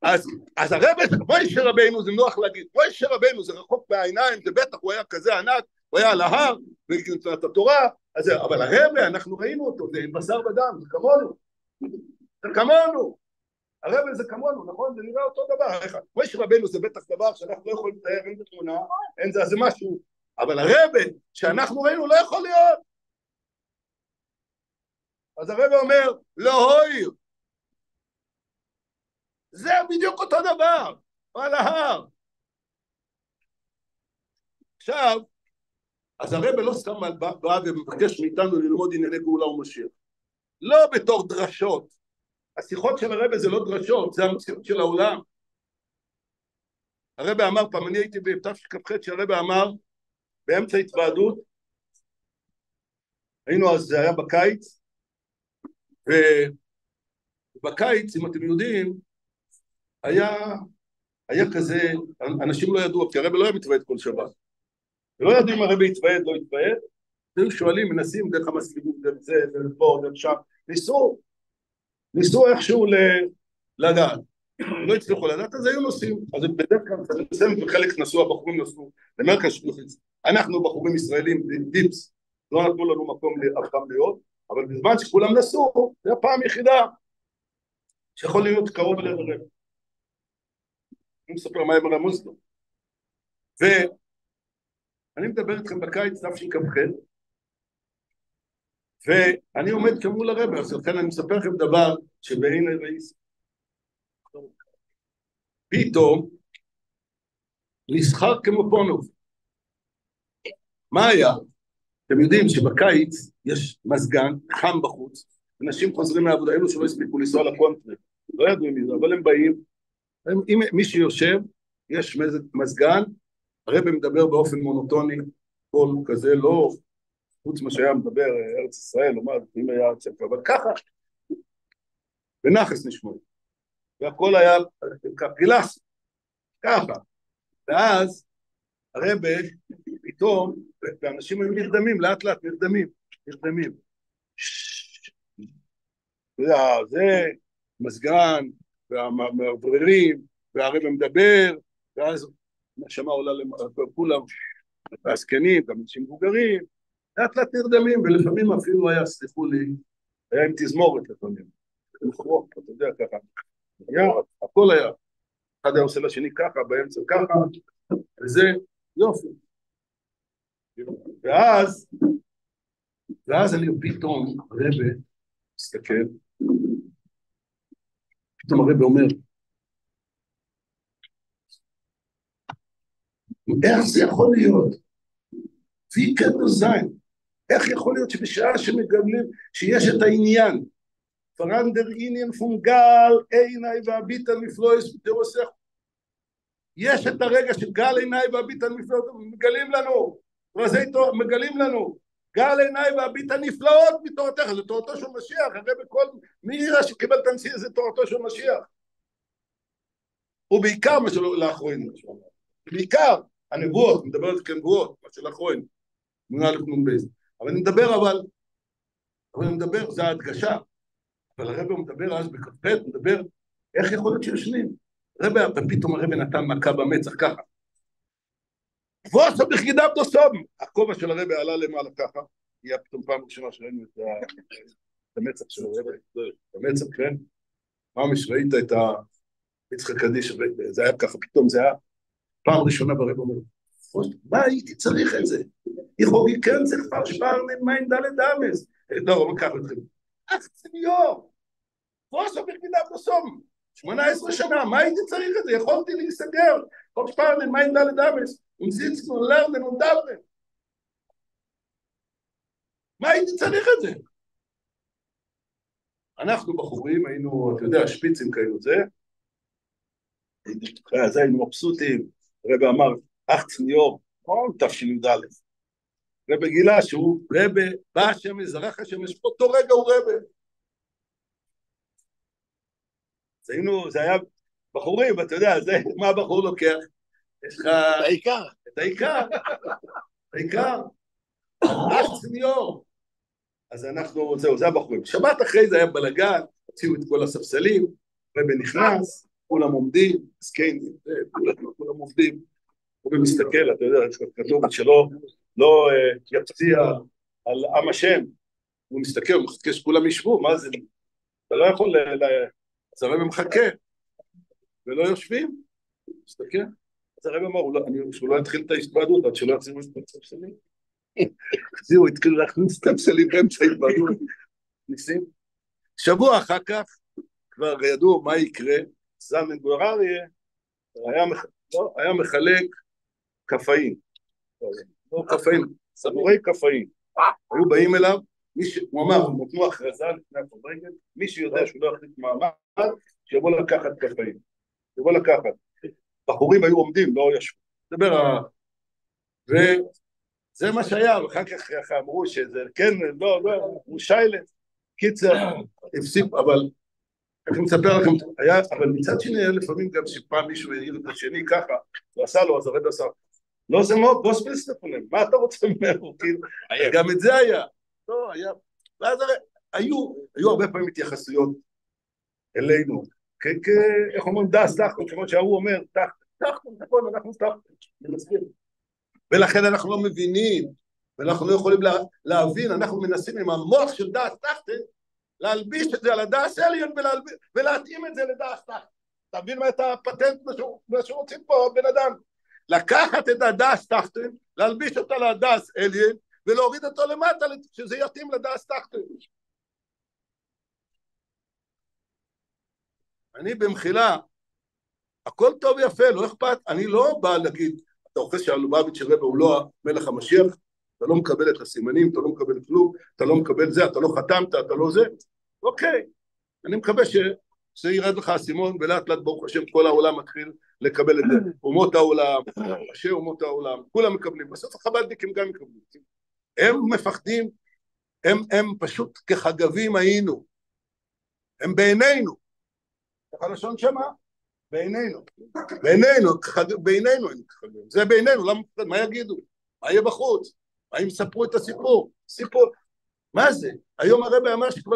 אז הרבי, משה רבינו זה נוח להגיד, משה רבינו זה רחוק מהעיניים, זה בטח הוא היה כזה ענק, הוא היה על ההר, ונתנת התורה, אבל הרבי, אנחנו ראינו אותו, זה בשר ודם, זה כמונו, הרבי זה כמונו, נכון? זה נראה אותו דבר, משה רבינו זה בטח דבר שאנחנו לא יכולים לתאר, אין בתמונה, אין זה משהו, אבל הרבי שאנחנו ראינו לא יכול להיות. אז הרבי אומר, לא הויר, זה בדיוק אותו דבר, על ההר. עכשיו, אז הרבי לא סתם בא ומבקש מאיתנו ללמוד ענייני גאולה ומשיח. לא בתור דרשות. השיחות של הרבי זה לא דרשות, זה המציאות של העולם. הרבי אמר, פעם אני הייתי בתשכ"ח שהרבי אמר, באמצע התוועדות, היינו אז, זה היה בקיץ, ובקיץ, אם אתם יודעים, היה כזה, אנשים לא ידעו, כי הרבי לא היה מתוועד כל שבת. ולא ידעו אם הרבי יתוועד, לא יתוועד, היו שואלים, מנסים דרך המסליגות, דרך זה, דרך פה, דרך שם, ניסו איכשהו לדעת, לא הצליחו לדעת, אז היו נוסעים, אז בדרך כלל, וחלק נסעו, הבחורים נסעו, למרכז שלוחית, אנחנו בחורים ישראלים, דיפס, לא נתנו לנו מקום אף פעם להיות, אבל בזמן שכולם נסעו, זה הפעם יחידה, שיכול להיות קרוב אליהם הרבי. אני מספר מה אמר המוסלם, אני מדבר איתכם בקיץ תשכ"ח, ואני עומד כמול הרב, אז לכן אני מספר לכם דבר שבעין הרעיס. פתאום נסחר כמו פונוב. מה היה? אתם יודעים שבקיץ יש מזגן, חם בחוץ, אנשים חוזרים מהעבודה, אלו שלא הספיקו לנסוע לקונטרי, לא ידעו מזה, אבל הם באים, אם מי שיושב, יש מזגן, הרב מדבר באופן מונוטוני, קול כזה, לא חוץ מה שהיה מדבר ארץ ישראל, אומר, אם היה ארץ ישראל, אבל ככה, בנחס נשמע, והכל היה פילס, ככה, ואז הרב פתאום, ואנשים היו נרדמים, לאט לאט נרדמים, זה מזגן, והמבררים, והרב מדבר, ואז נשמה עולה לכולם, והזקנים, גם אנשים מבוגרים, לאט לאט נרדמים, ולפעמים אפילו היה, סליחו לי, היה עם תזמורת לפעמים, אתה יודע ככה, הכל היה, אחד היה עושה לשני ככה, באמצע ככה, וזה יופי. ואז אני פתאום, הרב מסתכל, פתאום הרב אומר, איך זה יכול להיות? wie kann das sein? איך יכול להיות שבשעה שמגבלים, שיש את העניין, פרנדר עניין פונגל, עיניי והביטה נפלויס ותרוסך, יש את הרגע של גל עיניי והביטה נפלאות, מגלים לנו, גל עיניי והביטה נפלאות מתורתך, זה תורתו של משיח, הרי בכל מי יראה שקיבל תנשיא זה תורתו של משיח, ובעיקר מה שלא לאחרונים, בעיקר הנבואות, מדבר על זה כנבואות, מה של אחרונים, אבל אני מדבר, זה ההדגשה, אבל הרב מדבר אז בכ"ח, מדבר איך יכול להיות שישנים, ופתאום הרב נתן מכה במצח ככה, ועושה בחידיו דוסום, הכובע של הרב עלה למעלה ככה, יהיה פתאום פעם ראשונה שראינו את המצח של הרב, המצח, כן? ממש ראית את יצחק קדיש, זה היה ככה, פתאום זה היה פעם ראשונה ברב אומר, מה הייתי צריך את זה? יכוגי כן זה כבר שפרנן מיין דלת אמס. לא, אבל ככה אתכם. סניור, ועושה בחידיו דוסום, 18 שנה, מה הייתי צריך את זה? יכולתי להיסגר, כל שפרנן מיין דלת אמס. ונסיצנו לרדן ונדברן. מה הייתי צריך את זה? אנחנו בחורים היינו, אתה יודע, שפיצים כאלו זה, אז היינו מבסוטים, רבי אמר, צניור, תש"ד, רבי גילה שהוא רבי, בא השם מזרח השם, יש אותו רגע הוא רבי. זה היה בחורים, אתה יודע, מה הבחור לוקח? יש לך... את העיקר, סניור. אז אנחנו, זהו, זה הבחורים. שבת אחרי זה היה בלגן, הוציאו את כל הספסלים, רבי נכנס, כולם עומדים, סקיינים, כולם עובדים, הוא מסתכל, אתה יודע, כתוב שלא יפציע על עם השם, הוא מסתכל, הוא מחכה שכולם ישבו, מה זה? אתה לא יכול, אז הרבי מחכה, ולא יושבים, מסתכל. אז הרב אמר, שהוא לא יתחיל את ההתוועדות, עד שלא יחזירו את הספסלים. זהו, התחילו להכניס את הספסלים באמצע ההתוועדות. ניסים. שבוע אחר כך, כבר ידעו מה יקרה, זלמן גורריה, היה מחלק קפאים. לא קפאים, סבורי קפאים. היו באים אליו, הוא אמר, הוא נתנו הכרזה לפני הפרדרגל, מי שיודע שהוא לא יחליט מעמד, שיבוא לקחת קפאים. שיבוא לקחת. בחורים היו עומדים, לא ישבו. וזה מה שהיה, ואחר כך אמרו שזה, כן, לא, הוא שיילס. קיצר, הפסיק, אבל אני מספר לכם, אבל מצד שני היה לפעמים גם שפעם מישהו העיר את השני ככה, הוא עשה לו, אז הרב עשה, לא זה מאוד גוספל סטפונים, מה אתה רוצה ממנו? גם את זה היה. לא, היה. ואז היו הרבה פעמים התייחסויות אלינו, איך אומרים, דס, תחתון, כמו שההוא אומר, תחתון, נכון, אנחנו תחתון, אני מסביר. ולכן אנחנו לא מבינים, ואנחנו לא יכולים להבין, אנחנו מנסים עם המוח של דס תחתון, להלביש את זה על הדס עליון, ולהתאים את זה לדס תחתון. אתה מבין מה את הפטנט, מה שרוצים פה, בן אדם. לקחת את הדס תחתן, להלביש אותה לדס עליין, ולהוריד אותו למטה, שזה יתאים לדס תחתן. אני במחילה, הכל טוב יפה, לא אכפת, אני לא בא להגיד, אתה אוחז שהלובביץ' רבא הוא לא מלך המשיח, אתה לא מקבל את הסימנים, אתה לא מקבל כלום, אתה לא מקבל זה, אתה לא חתמת, אתה לא זה, אוקיי, אני מקווה שזה ירד לך הסימון, ולאט לאט ברוך השם כל העולם מתחיל לקבל את זה, אומות העולם, ראשי אומות העולם, כולם מקבלים, בסוף החב"דניקים גם מקבלים, הם מפחדים, הם פשוט כחגבים היינו, הם בעינינו, ככה לשון שמה, בעינינו, זה בעינינו, מה יגידו? מה יהיה בחוץ? האם יספרו את הסיפור? סיפור, מה זה? היום הרבי אמר שכבר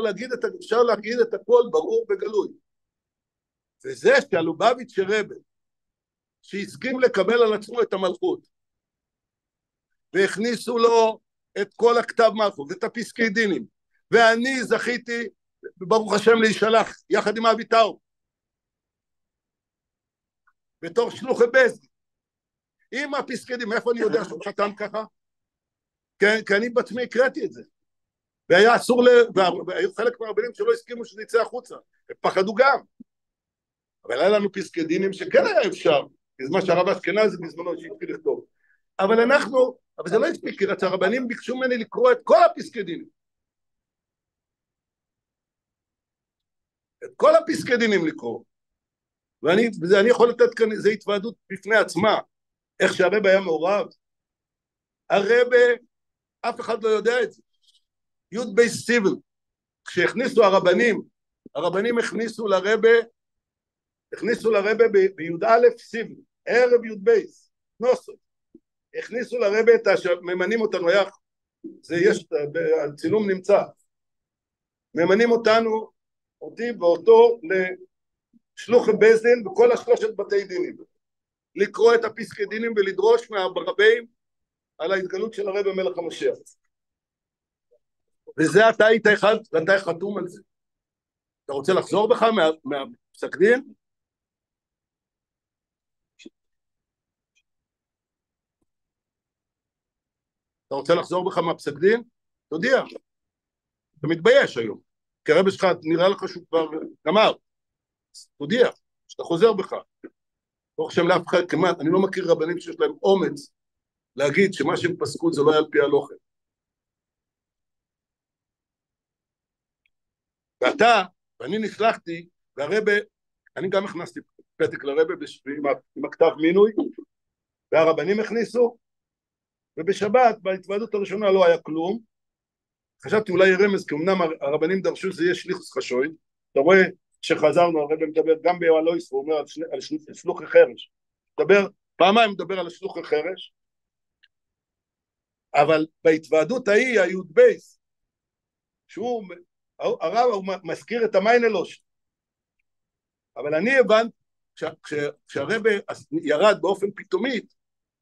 אפשר להגיד את הכל ברור וגלוי. וזה שהלובביץ' רבי, שהסכים לקבל על עצמו את המלכות, והכניסו לו את כל הכתב מלכות, ואת הפסקי דינים, ואני זכיתי, ברוך השם להישלח, יחד עם אביטאו, בתור שלוחי בז, עם הפסקי דינים, איפה אני יודע שהוא חתם ככה? כי אני בעצמי הקראתי את זה. והיה אסור, והיו חלק מהרבנים שלא הסכימו שזה יצא החוצה, הם פחדו גם. אבל היה לנו פסקי דינים שכן היה אפשר, בזמן שהרב אשכנזי בזמנו שהתחיל לכתוב. אבל זה לא הספיק, כי הרבנים ביקשו ממני לקרוא את כל הפסקי דינים. את כל הפסקי דינים לקרוא. ואני יכול לתת כאן איזו התוועדות בפני עצמה, איך שהרבא היה מעורב. הרבא, אף אחד לא יודע את זה. יוד בייס סיבל, כשהכניסו הרבנים הכניסו לרבא ביוד א' סיבל, ערב יוד בייס, נוסו, הכניסו לרבא את ממנים אותנו, הצילום נמצא, ממנים אותי ואותו לשלוחי בייס דין בכל השלושת בתי דינים, לקרוא את הפסקי דינים ולדרוש מהרבים על ההתגלות של הרבא מלך המשיח. וזה אתה היית אחד, ואתה חתום על זה. אתה רוצה לחזור בך מהפסק דין? אתה רוצה לחזור בך מהפסק דין? תודיע. אתה מתבייש היום. כי הרבא שלך נראה לך שהוא כבר גמר. תודיע, שאתה חוזר בך. ברוך השם לאף אחד כמעט, אני לא מכיר רבנים שיש להם אומץ להגיד שמה שהם פסקו זה לא היה על פי הלוכה. ואני נשלחתי, והרבא, אני גם הכנסתי פתק לרבא עם הכתב מינוי, והרבנים הכניסו, ובשבת, בהתוועדות הראשונה לא היה כלום, חשבתי אולי רמז, כי אמנם הרבנים דרשו שזה יהיה שליחוס חשוין, אתה רואה שחזרנו, הרבא מדבר גם באלויס, הוא אומר על שלוחי חרש, פעמיים מדבר על שלוחי חרש, אבל בהתוועדות ההיא, היוד בייס, הרב הוא מזכיר את המיין אלוש, אבל אני הבנתי, כשהרבא ירד באופן פתאומית,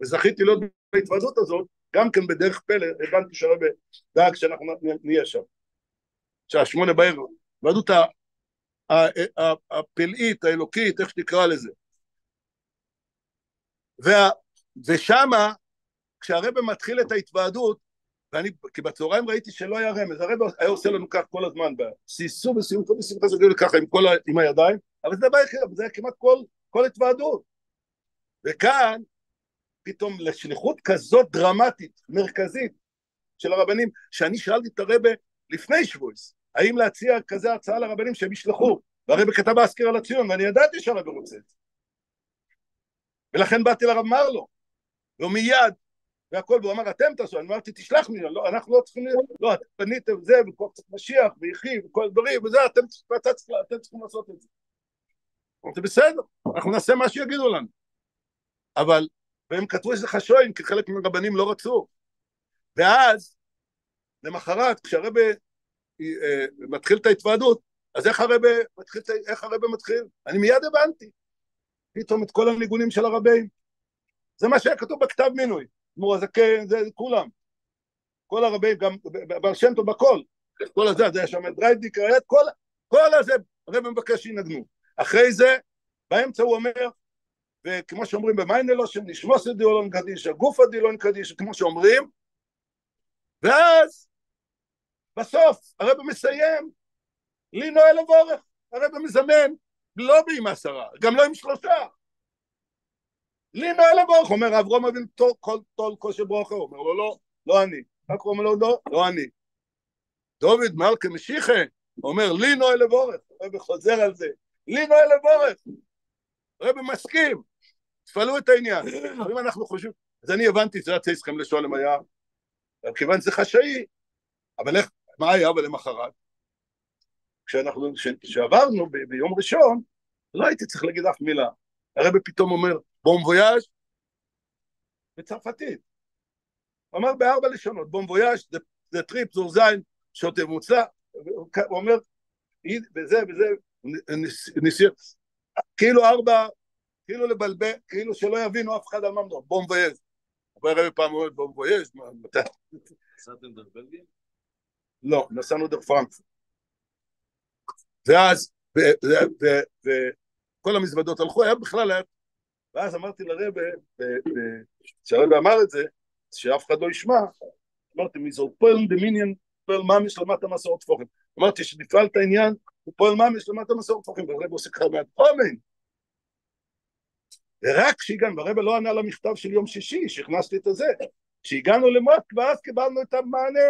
וזכיתי להיות בהתוועדות הזאת, גם כן בדרך פלא, הבנתי שהרבא דאג שאנחנו נהיה שם, שעה 8 בערב, התוועדות הפלאית, האלוקית, איך שתקרא לזה, ושמה, כשהרבא מתחיל את ההתוועדות, כי בצהריים ראיתי שלא היה רמז, הרבא היה עושה לנו כך כל הזמן, סיסו וסיום, כל מסימתה זה גדול ככה עם הידיים, אבל זה דבר אחר, זה היה כמעט כל התוועדות, וכאן, פתאום לשליחות כזאת דרמטית, מרכזית, של הרבנים, שאני שאלתי את הרבא לפני שבועס, האם להציע כזה הצעה לרבנים שהם ישלחו, והרבא כתב באזכיר על הציון, ואני ידעתי שהרבא רוצה את זה, ולכן באתי לרב מרלו, ומיד, והכל, והוא אמר, אתם תעשו, אני אמרתי, תשלח לי, לא, אנחנו לא צריכים, לא, אתם פניתם זה, וכל קצת משיח, ויחי, וכל דברים, וזה, אתם צריכים לעשות את זה. אמרתי, בסדר, אנחנו נעשה מה שיגידו לנו. אבל, והם כתבו שזה חשוין, כי חלק מהרבנים לא רצו. ואז, למחרת, כשהרבא מתחיל את ההתוועדות, אז איך הרבא מתחיל? אני מיד הבנתי, פתאום את כל הניגונים של הרבים. זה מה שהיה כתוב בכתב מינוי. מור הזקן, זה כולם. כל הרבים, גם בר שם טוב בכל. כל הזה, זה היה שם דריידיק, כל הזה, הרב מבקש שינגנו. אחרי זה, באמצע הוא אומר, וכמו שאומרים במיינה לא שם נשמוס דיולון קדיש, הגוף הדיולון קדיש, כמו שאומרים, ואז בסוף הרב מסיים, לי נועל לבורך, הרב מזמן, לא עם 10, גם לא עם 3, לי נועל לבורך, אומר אברהם אבינו תול כושר ברוכה, אומר לו לא אני, רק הוא אומר לו לא אני, דוד מלכה משיחה, אומר לי נועל לבורך, הרב חוזר על זה, לי נועל לבורך, הרב מסכים, תפעלו את העניין, אם אנחנו חושבים, אז אני הבנתי, זה יצא איתכם לשולם היה, כיוון זה חשאי, אבל איך, מה היה למחרת? כשעברנו ביום ראשון, לא הייתי צריך להגיד אף מילה, הרב פתאום אומר, בום וויאז' בצרפתית, הוא אמר ב4 לשונות, בום וויאז' זה טריפ זור זין, שוטה מוצלח, הוא אומר, וזה, ניסיר, כאילו 4, כאילו לבלבל, כאילו שלא יבינו אף אחד על מה מדבר, בום וויאז', אבל הרב פעם אומר, בום וויאז', מתי? נסעתם דרך בלגיה? לא, נסענו דרך פרנקפורט. ואז, וכל המזוודות הלכו, היה בכלל, ואז אמרתי לרב, כשהרב אמר את זה, שאף אחד לא ישמע, אמרתי, מזו פועל דמיניאן, פועל ממש למטה מסורת פוחם. אמרתי שנפעל את העניין, הוא פועל ממש למטה מסורת פוחם, והרב עושה ככה מעט, אומן. ורק כשהגענו, והרב לא ענה למכתב של יום שישי, שהכנסתי את זה, כשהגענו למות, ואז קיבלנו את המענה,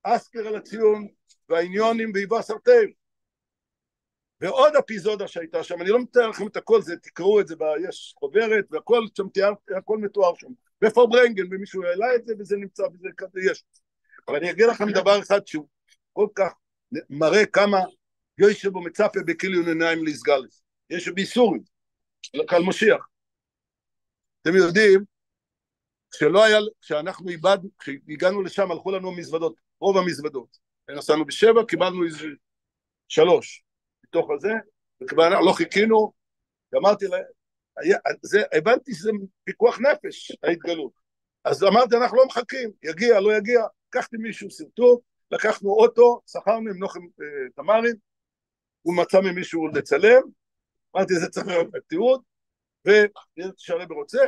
אסקר על הציון, והעניונים והיווה סרטב. ועוד אפיזודה שהייתה שם, אני לא מתאר לכם את הכל, זה תקראו את זה, יש חוברת, והכל שם תיאר, הכל מתואר שם. בפורברנגן, ומישהו העלה את זה, וזה נמצא, וזה כזה יש. אבל אני אגיד לכם דבר אחד, שהוא כל כך מראה כמה יושב בו מצפה בקיליון עיניים להסגלס. יש ביסורים, לקל משיח. אתם יודעים, כשאנחנו איבדנו, כשהגענו לשם, הלכו לנו מזוודות, רוב המזוודות. נסענו ב7, קיבלנו איזה 3 מתוך הזה, וכבר לא חיכינו, אמרתי לה, הבנתי שזה פיקוח נפש, ההתגלות. אז אמרתי, אנחנו לא מחכים, יגיע, לא יגיע, לקחתי מישהו סרטוט, לקחנו אוטו, שכרנו עם נוחם תמרים, הוא מצא ממישהו לצלם, אמרתי, זה צריך להיות תיעוד, ושהרב רוצה,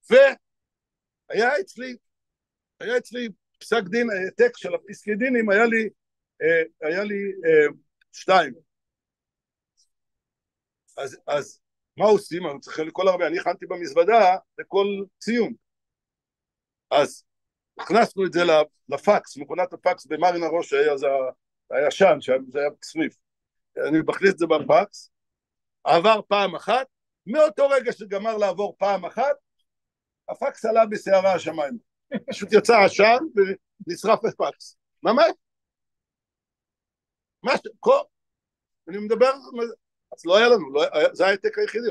והיה אצלי פסק דין, העתק של הפסקי דינים, היה לי 2. אז מה עושים? אני צריך לכל הרבה, אני הכנתי במזוודה לכל ציון. אז הכנסנו את זה לפקס, מכונת הפקס במרין הראש, שהיה זה הישן, זה היה סוויפט. אני מכניס את זה בפקס, עבר פעם אחת, מאותו רגע שגמר לעבור פעם אחת, הפקס עלה בסערה השמיים. פשוט יצא עשן ונשרף הפקס. ממש? אני מדבר, אז לא היה לנו, זה העתק היחידי,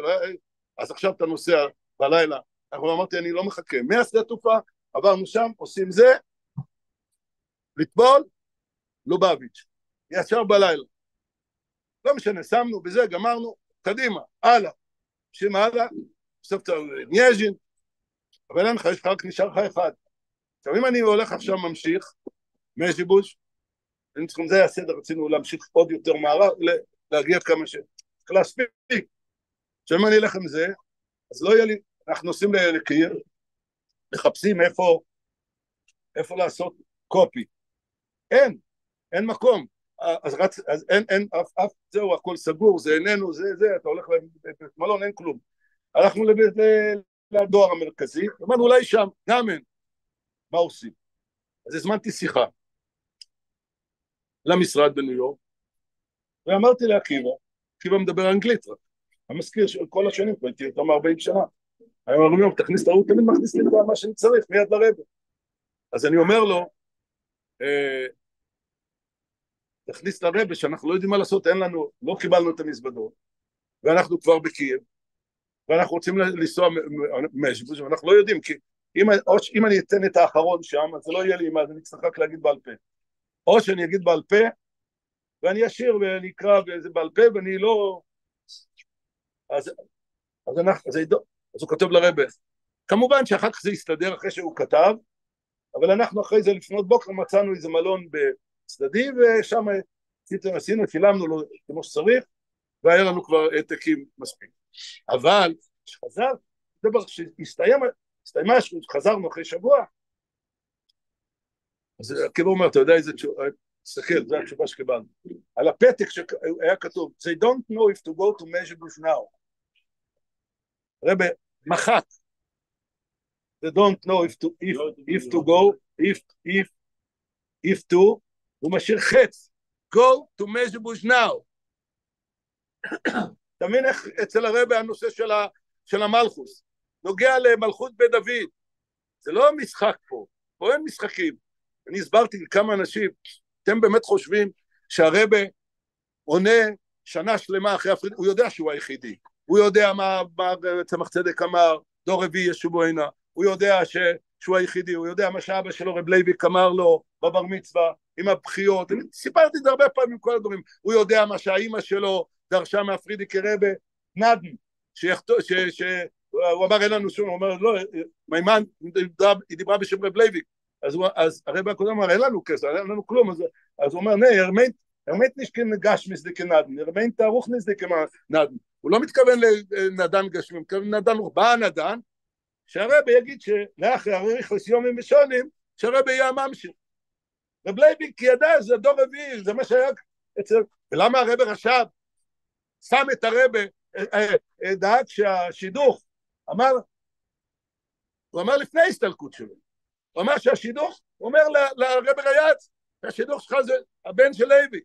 אז עכשיו אתה נוסע בלילה, אמרתי אני לא מחכה, מהשדה תעופה, עברנו שם, עושים זה, לטבול, לובביץ', ישר בלילה, לא משנה, שמנו בזה, גמרנו, קדימה, הלאה, שם הלאה, בסוף אתה נייז'ין, אבל אין לך, יש לך רק נשאר לך אחד. עכשיו אם אני הולך עכשיו ממשיך, מז'יבוש, זה היה הסדר, רצינו להמשיך עוד יותר מערב, להגיע כמה ש... צריך להספיק. עכשיו אם אני אלך עם זה, אז לא יהיה לי, אנחנו נוסעים לקיר, מחפשים איפה לעשות קופי. אין מקום. אז אין, אף, זהו, הכל סגור, זה איננו, זה, אתה הולך למלון, אין כלום. הלכנו לדואר המרכזי, אמרנו אולי שם, גם אין. מה עושים? אז הזמנתי שיחה למשרד בניו יורק, ואמרתי לעקיבא, עקיבא מדבר אנגלית רק, המזכיר של כל השנים, הייתי יותר מ-40 שנה, היום אומרים לו, תכניס את הרוב, תמיד מכניס לי מה שאני צריך, מיד לרבע. אז אני אומר לו, תכניס לרבע, שאנחנו לא יודעים מה לעשות, אין לנו, לא קיבלנו את המזוודות, ואנחנו כבר בקייב, ואנחנו רוצים לנסוע משהו, ואנחנו לא יודעים, כי אם אני אתן את האחרון שם, אז זה לא יהיה לי מה, אז אני צריך רק להגיד בעל פה. או שאני אגיד בעל פה, ואני אשיר ואני אקרא וזה בעל פה, ואני לא... אז הוא כותב לרבא. כמובן שאחר כך זה יסתדר אחרי שהוא כתב, אבל אנחנו אחרי זה לפנות בוקר מצאנו איזה מלון בצדדי, ושם עשינו, צילמנו לו כמו שצריך, והיה לנו כבר העתקים מספיק. אבל כשחזר, כשהסתיימה, חזרנו אחרי שבוע, אז כאילו אומר, אתה יודע איזה תשובה, תסתכל, זו התשובה שקיבלנו. על הפתק שהיה כתוב, they don't know if to go to measurables now. רבי מחק, they don't know if to go, if to, הוא משאיר חץ, go to measurables now. תבין איך אצל הרבי הנושא של המלכוס, נוגע למלכות בית דוד, זה לא משחק פה אין משחקים. אני הסברתי לכמה אנשים, אתם באמת חושבים שהרבי עונה שנה שלמה אחרי הפריד, הוא יודע שהוא היחידי, הוא יודע מה צמח צדק אמר, דור רביעי ישובו הנה, הוא יודע שהוא היחידי, הוא יודע מה שאבא שלו רב לייביק אמר לו בבר מצווה, עם הבחיות, אני סיפרתי את זה הרבה פעמים עם כל הדברים, הוא יודע מה שהאימא שלו דרשה מהפרידי כרבי נדן, הוא אמר אין לנו שום, הוא אומר לא, מימן היא דיברה בשם רב לייביק, אז הרבי הקודם אמר אין לנו כסף, אין לנו כלום, אז הוא אומר נה, הרמנט נשכן גש מסדיקי נדן, הרמנט תערוך נסדיקי נדן, הוא לא מתכוון לנדן גשמים, מתכוון לנדן רוחבא הנדן, שהרבי יגיד שלאחרי אריך לסיומים ושונים, שהרבי יהיה הממשיך. רב לייביק ידע, זה דור רביעי, זה מה שהיה אצל, ולמה הרבי רשב, שם את הרבי, דאג שהשידוך, הוא אמר לפני ההסתלקות שלו, הוא אמר שהשידוך, הוא אומר לרבי ריאץ, שהשידוך שלך זה הבן של לוי,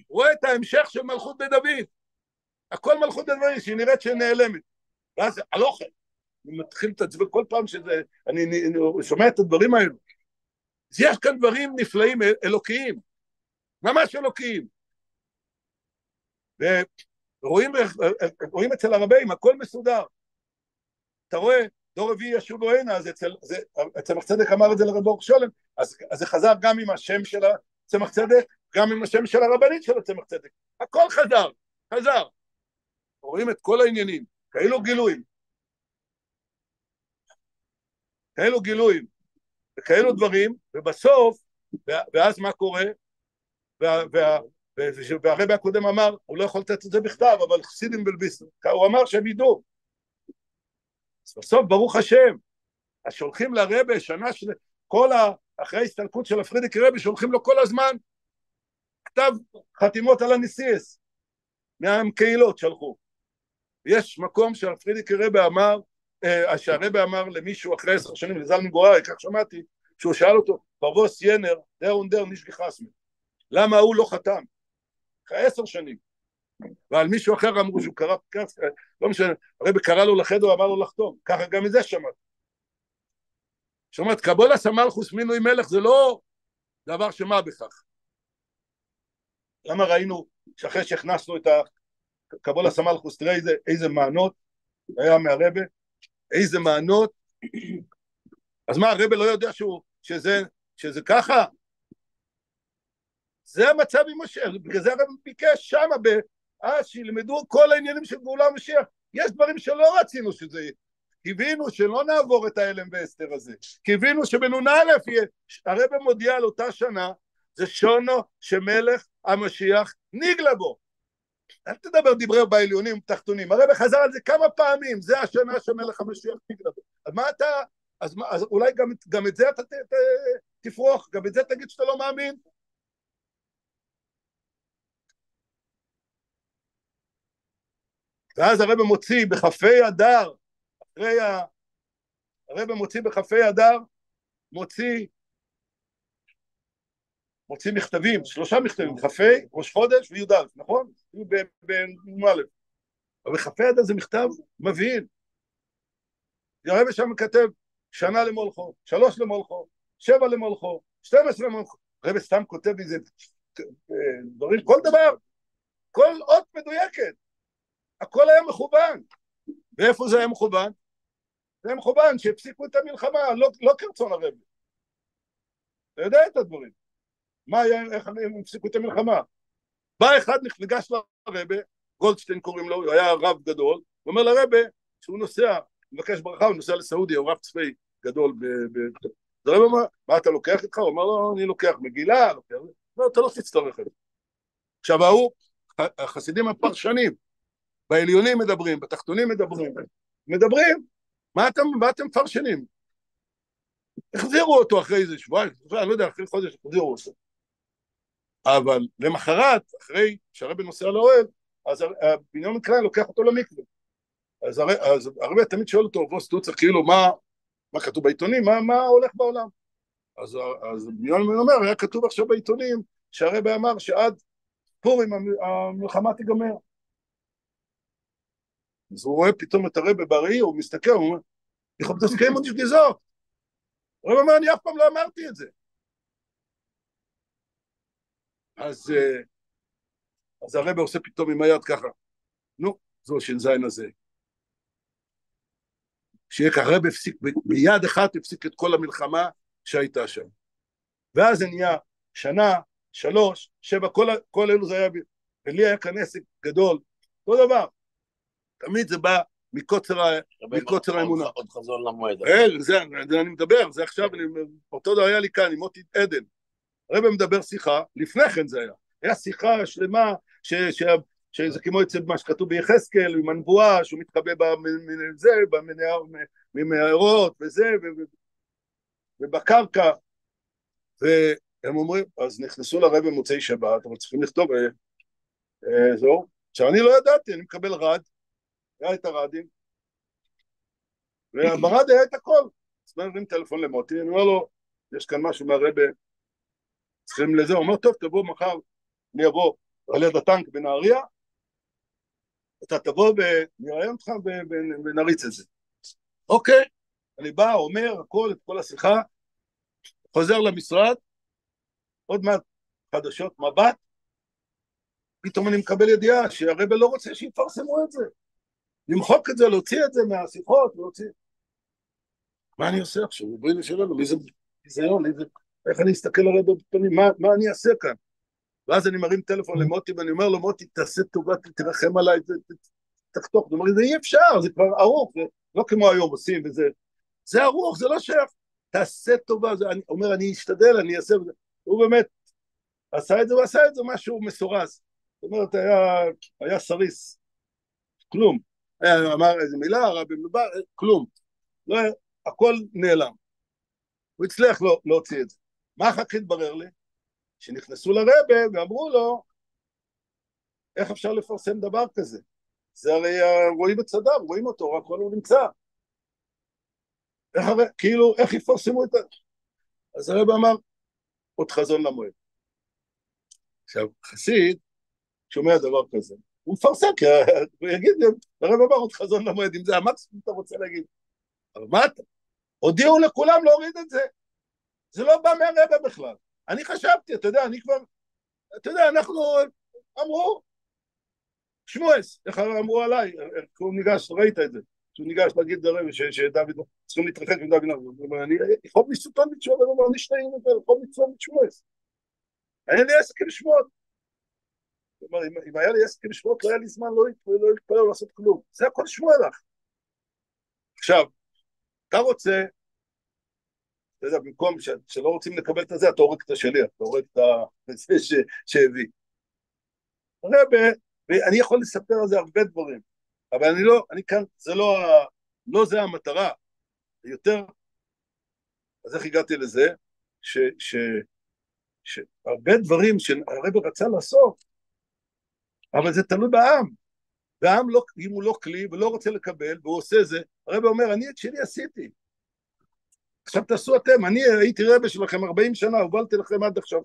הוא רואה את ההמשך של מלכות בית דוד, הכל מלכות בית דוד, שהיא נראית שנעלמת, ואז הלוכה, אני מתחיל את עצמי כל פעם שזה, אני שומע את הדברים האלו, אז יש כאן דברים נפלאים, אלוקיים, ממש אלוקיים, ורואים אצל הרבים, הכל מסודר, אתה רואה, דור רביעי ישובו הנה, אז צמח צדק אמר את זה לרב אור שולם, אז זה חזר גם עם השם של צמח צדק, גם עם השם של הרבנית של צמח צדק, הכל חזר, רואים את כל העניינים, כאלו גילויים, וכאלו דברים, ובסוף, ואז מה קורה, והרבי הקודם אמר, הוא לא יכול לתת את זה בכתב, אבל חסידים בלביסו, הוא אמר שהם ידעו, אז בסוף ברוך השם, אז שולחים לרבי שנה של אחרי ההסתלקות של הפרידיק רבי, שולחים לו כל הזמן כתב חתימות על הנסיעס, מהקהילות שלחו. יש מקום שהפרידיק רבי אמר, שהרבי אמר למישהו אחרי 10 שנים, לזלמן גוררי, כך שמעתי, שהוא שאל אותו, פרבוס ינר, דר ונדר נשגי חסמי, למה הוא לא חתם? אחרי 10 שנים. ועל מישהו אחר אמרו שהוא קרא, לא משנה, הרבי קרא לו לחדר ואמר לו לחתום, ככה גם את זה שמעת, קבולה סמלכוס מינוי מלך זה לא דבר שמה בכך. למה ראינו שאחרי שהכנסנו את קבולה סמלכוס, תראה איזה מענות היה מהרבי, איזה מענות, אז מה הרבי לא יודע שזה ככה? זה המצב עם משה, בגלל זה הרבי ביקש שמה אז שילמדו כל העניינים של גאולה ומשיח, יש דברים שלא רצינו שזה יהיה, קיווינו שלא נעבור את האלם ואסתר הזה, קיווינו שבנון א' הרבי מודיע על אותה שנה, זה שונו שמלך המשיח ניגלה בו, אל תדבר דברי בעליונים תחתונים, הרבי חזר על זה כמה פעמים, זה השנה שמלך המשיח ניגלה בו, אז מה אתה, אז אולי גם את זה אתה תפרוח, גם את זה תגיד שאתה לא מאמין, ואז הרבי מוציא בחפי אדר, הרבי מוציא בחפי אדר, מוציא מכתבים, 3 מכתבים, חפי, ראש חודש וי"א, נכון? בנ"א. אבל בחפי אדר זה מכתב מבהיל. הרבי שם כתב, שנה למולכו, 3 למולכו, 7 למולכו, 12 למולכו. הרבי סתם כותב איזה דברים, כל דבר, כל אות מדויקת. הכל היה מכוון. ואיפה זה היה מכוון? זה היה מכוון שהפסיקו את המלחמה, לא כרצון הרבי. אתה יודע את הדברים. מה היה, איך הם הפסיקו את המלחמה? בא אחד ניגש לרבי, גולדשטיין קוראים לו, הוא היה רב גדול, הוא אומר לרבי, שהוא נוסע, מבקש ברכה, הוא נוסע לסעודיה, הוא רב צבאי גדול. אז הרבי אומר, מה אתה לוקח איתך? הוא אומר לו, אני לוקח מגילה, לא, אתה לא תצטרך את זה. עכשיו, החסידים הפרשנים, בעליונים מדברים, בתחתונים מדברים, מדברים, מה אתם מפרשנים? החזירו אותו אחרי איזה שבועיים, אני לא יודע, אחרי חודש החזירו אותו. אבל למחרת, אחרי שהרבי נוסע לאוהל, אז בנימין קליין לוקח אותו למקווה. אז הרבי תמיד שואל אותו, בוס טוצר, כאילו, מה כתוב בעיתונים, מה הולך בעולם? אז בנימין אומר, היה כתוב עכשיו בעיתונים, שהרבי אמר שעד פורים המלחמה תיגמר. אז הוא רואה פתאום את הרבי בראי, הוא מסתכל, הוא אומר, איך מתסכים עוד גזור? הרבי אומר, אני אף פעם לא אמרתי את זה. אז הרבי עושה פתאום עם היד ככה, נו, זו הש"ז הזה. שיהיה ככה, הרבי הפסיק, ביד אחת הפסיק את כל המלחמה שהייתה שם. ואז זה נהיה שנה, 3, 7, כל אלו זה היה, ולי היה כאן עסק גדול, אותו דבר. תמיד זה בא מקוצר האמונה. עוד חזון למועד. זה אני מדבר, זה עכשיו, אותו דבר היה לי כאן עם מוטי עדן. הרבי מדבר שיחה, לפני כן זה היה שיחה שלמה, שזה כמו אצל מה שכתוב ביחזקאל, עם הנבואה, שהוא מתחבא במנהרות וזה, ובקרקע, והם אומרים, אז נכנסו לרבי במוצאי שבת, אבל צריכים לכתוב, זהו, שאני לא ידעתי, אני מקבל רד, היה את הרדים, וברד היה את הכל, אז אני מרים טלפון למוטי, אני אומר לו, יש כאן משהו מהרבי, צריכים לזה, הוא אומר, טוב, תבוא מחר, אני אבוא על יד הטנק בנהריה, אתה תבוא ונראיין אותך ונריץ את זה. אוקיי, אני בא, אומר הכל, את כל השיחה, חוזר למשרד, עוד מעט חדשות מבט, פתאום אני מקבל ידיעה שהרבי לא רוצה שיפרסמו את זה. למחוק את זה, להוציא את זה מהשיחות, להוציא. מה אני עושה עכשיו? בואי נשאלנו, מי זה ביזיון? איך אני אסתכל לרבי בפנים? מה אני אעשה כאן? ואז אני מרים טלפון למוטי, ואני אומר לו, מוטי, תעשה טובה, תרחם עליי, תחתוך. הוא אומר, זה אי אפשר, זה כבר ארוך, זה לא כמו היום עושים, זה ארוך, זה לא שייך. תעשה טובה, אני אומר, אני אשתדל, אני אעשה, הוא באמת עשה את זה, הוא עשה את זה משהו מסורס. זאת אומרת, היה סריס, כלום. אמר איזה מילה, רבי מדובר, כלום. לא, הכל נעלם. הוא הצליח להוציא את זה. מה אחר כך התברר לי? שנכנסו לרבי ואמרו לו, איך אפשר לפרסם דבר כזה? זה הרי רואים את צדיו, רואים אותו, רק הוא נמצא. כאילו, איך יפרסמו את זה? אז הרבי אמר, עוד חזון למועד. עכשיו, חסיד שומע דבר כזה, הוא מפרסם, כי הוא יגיד, הרבי אמר עוד חזון למועד, אם זה המקסימום אתה רוצה להגיד. אבל מה אתה? הודיעו לכולם להוריד את זה. זה לא בא מהרבי בכלל. אני חשבתי, אתה יודע, אני כבר, אתה יודע, אנחנו אמרו, שמואס, איך אמרו עליי, הוא ניגש, ראית את זה, שהוא ניגש להגיד לרבי שדוד, צריכים להתרחק עם דוד, אני יכול מסוטון לתשוב, אני אומר, אני שניים, יכול מצלום את שמואס. אין לי עסק עם שמות. כלומר, אם היה לי עסק עם שמות, לא היה לי זמן, לא להתפלל לעשות כלום. זה הכל שמוע לך. עכשיו, אתה רוצה, אתה יודע, במקום שלא רוצים לקבל את זה, אתה הורג את השליח, אתה הורג את זה שהביא. ואני יכול לספר על זה הרבה דברים, אבל אני כאן, לא זה המטרה, יותר, אז איך הגעתי לזה? שהרבה דברים שהרבי רצה לעשות, אבל זה תלוי בעם, והעם לא, אם הוא לא כלי ולא רוצה לקבל, והוא עושה זה, הרבי אומר, אני את שלי עשיתי, עכשיו תעשו אתם, אני הייתי רבי שלכם 40 שנה, הובלתי לכם עד עכשיו,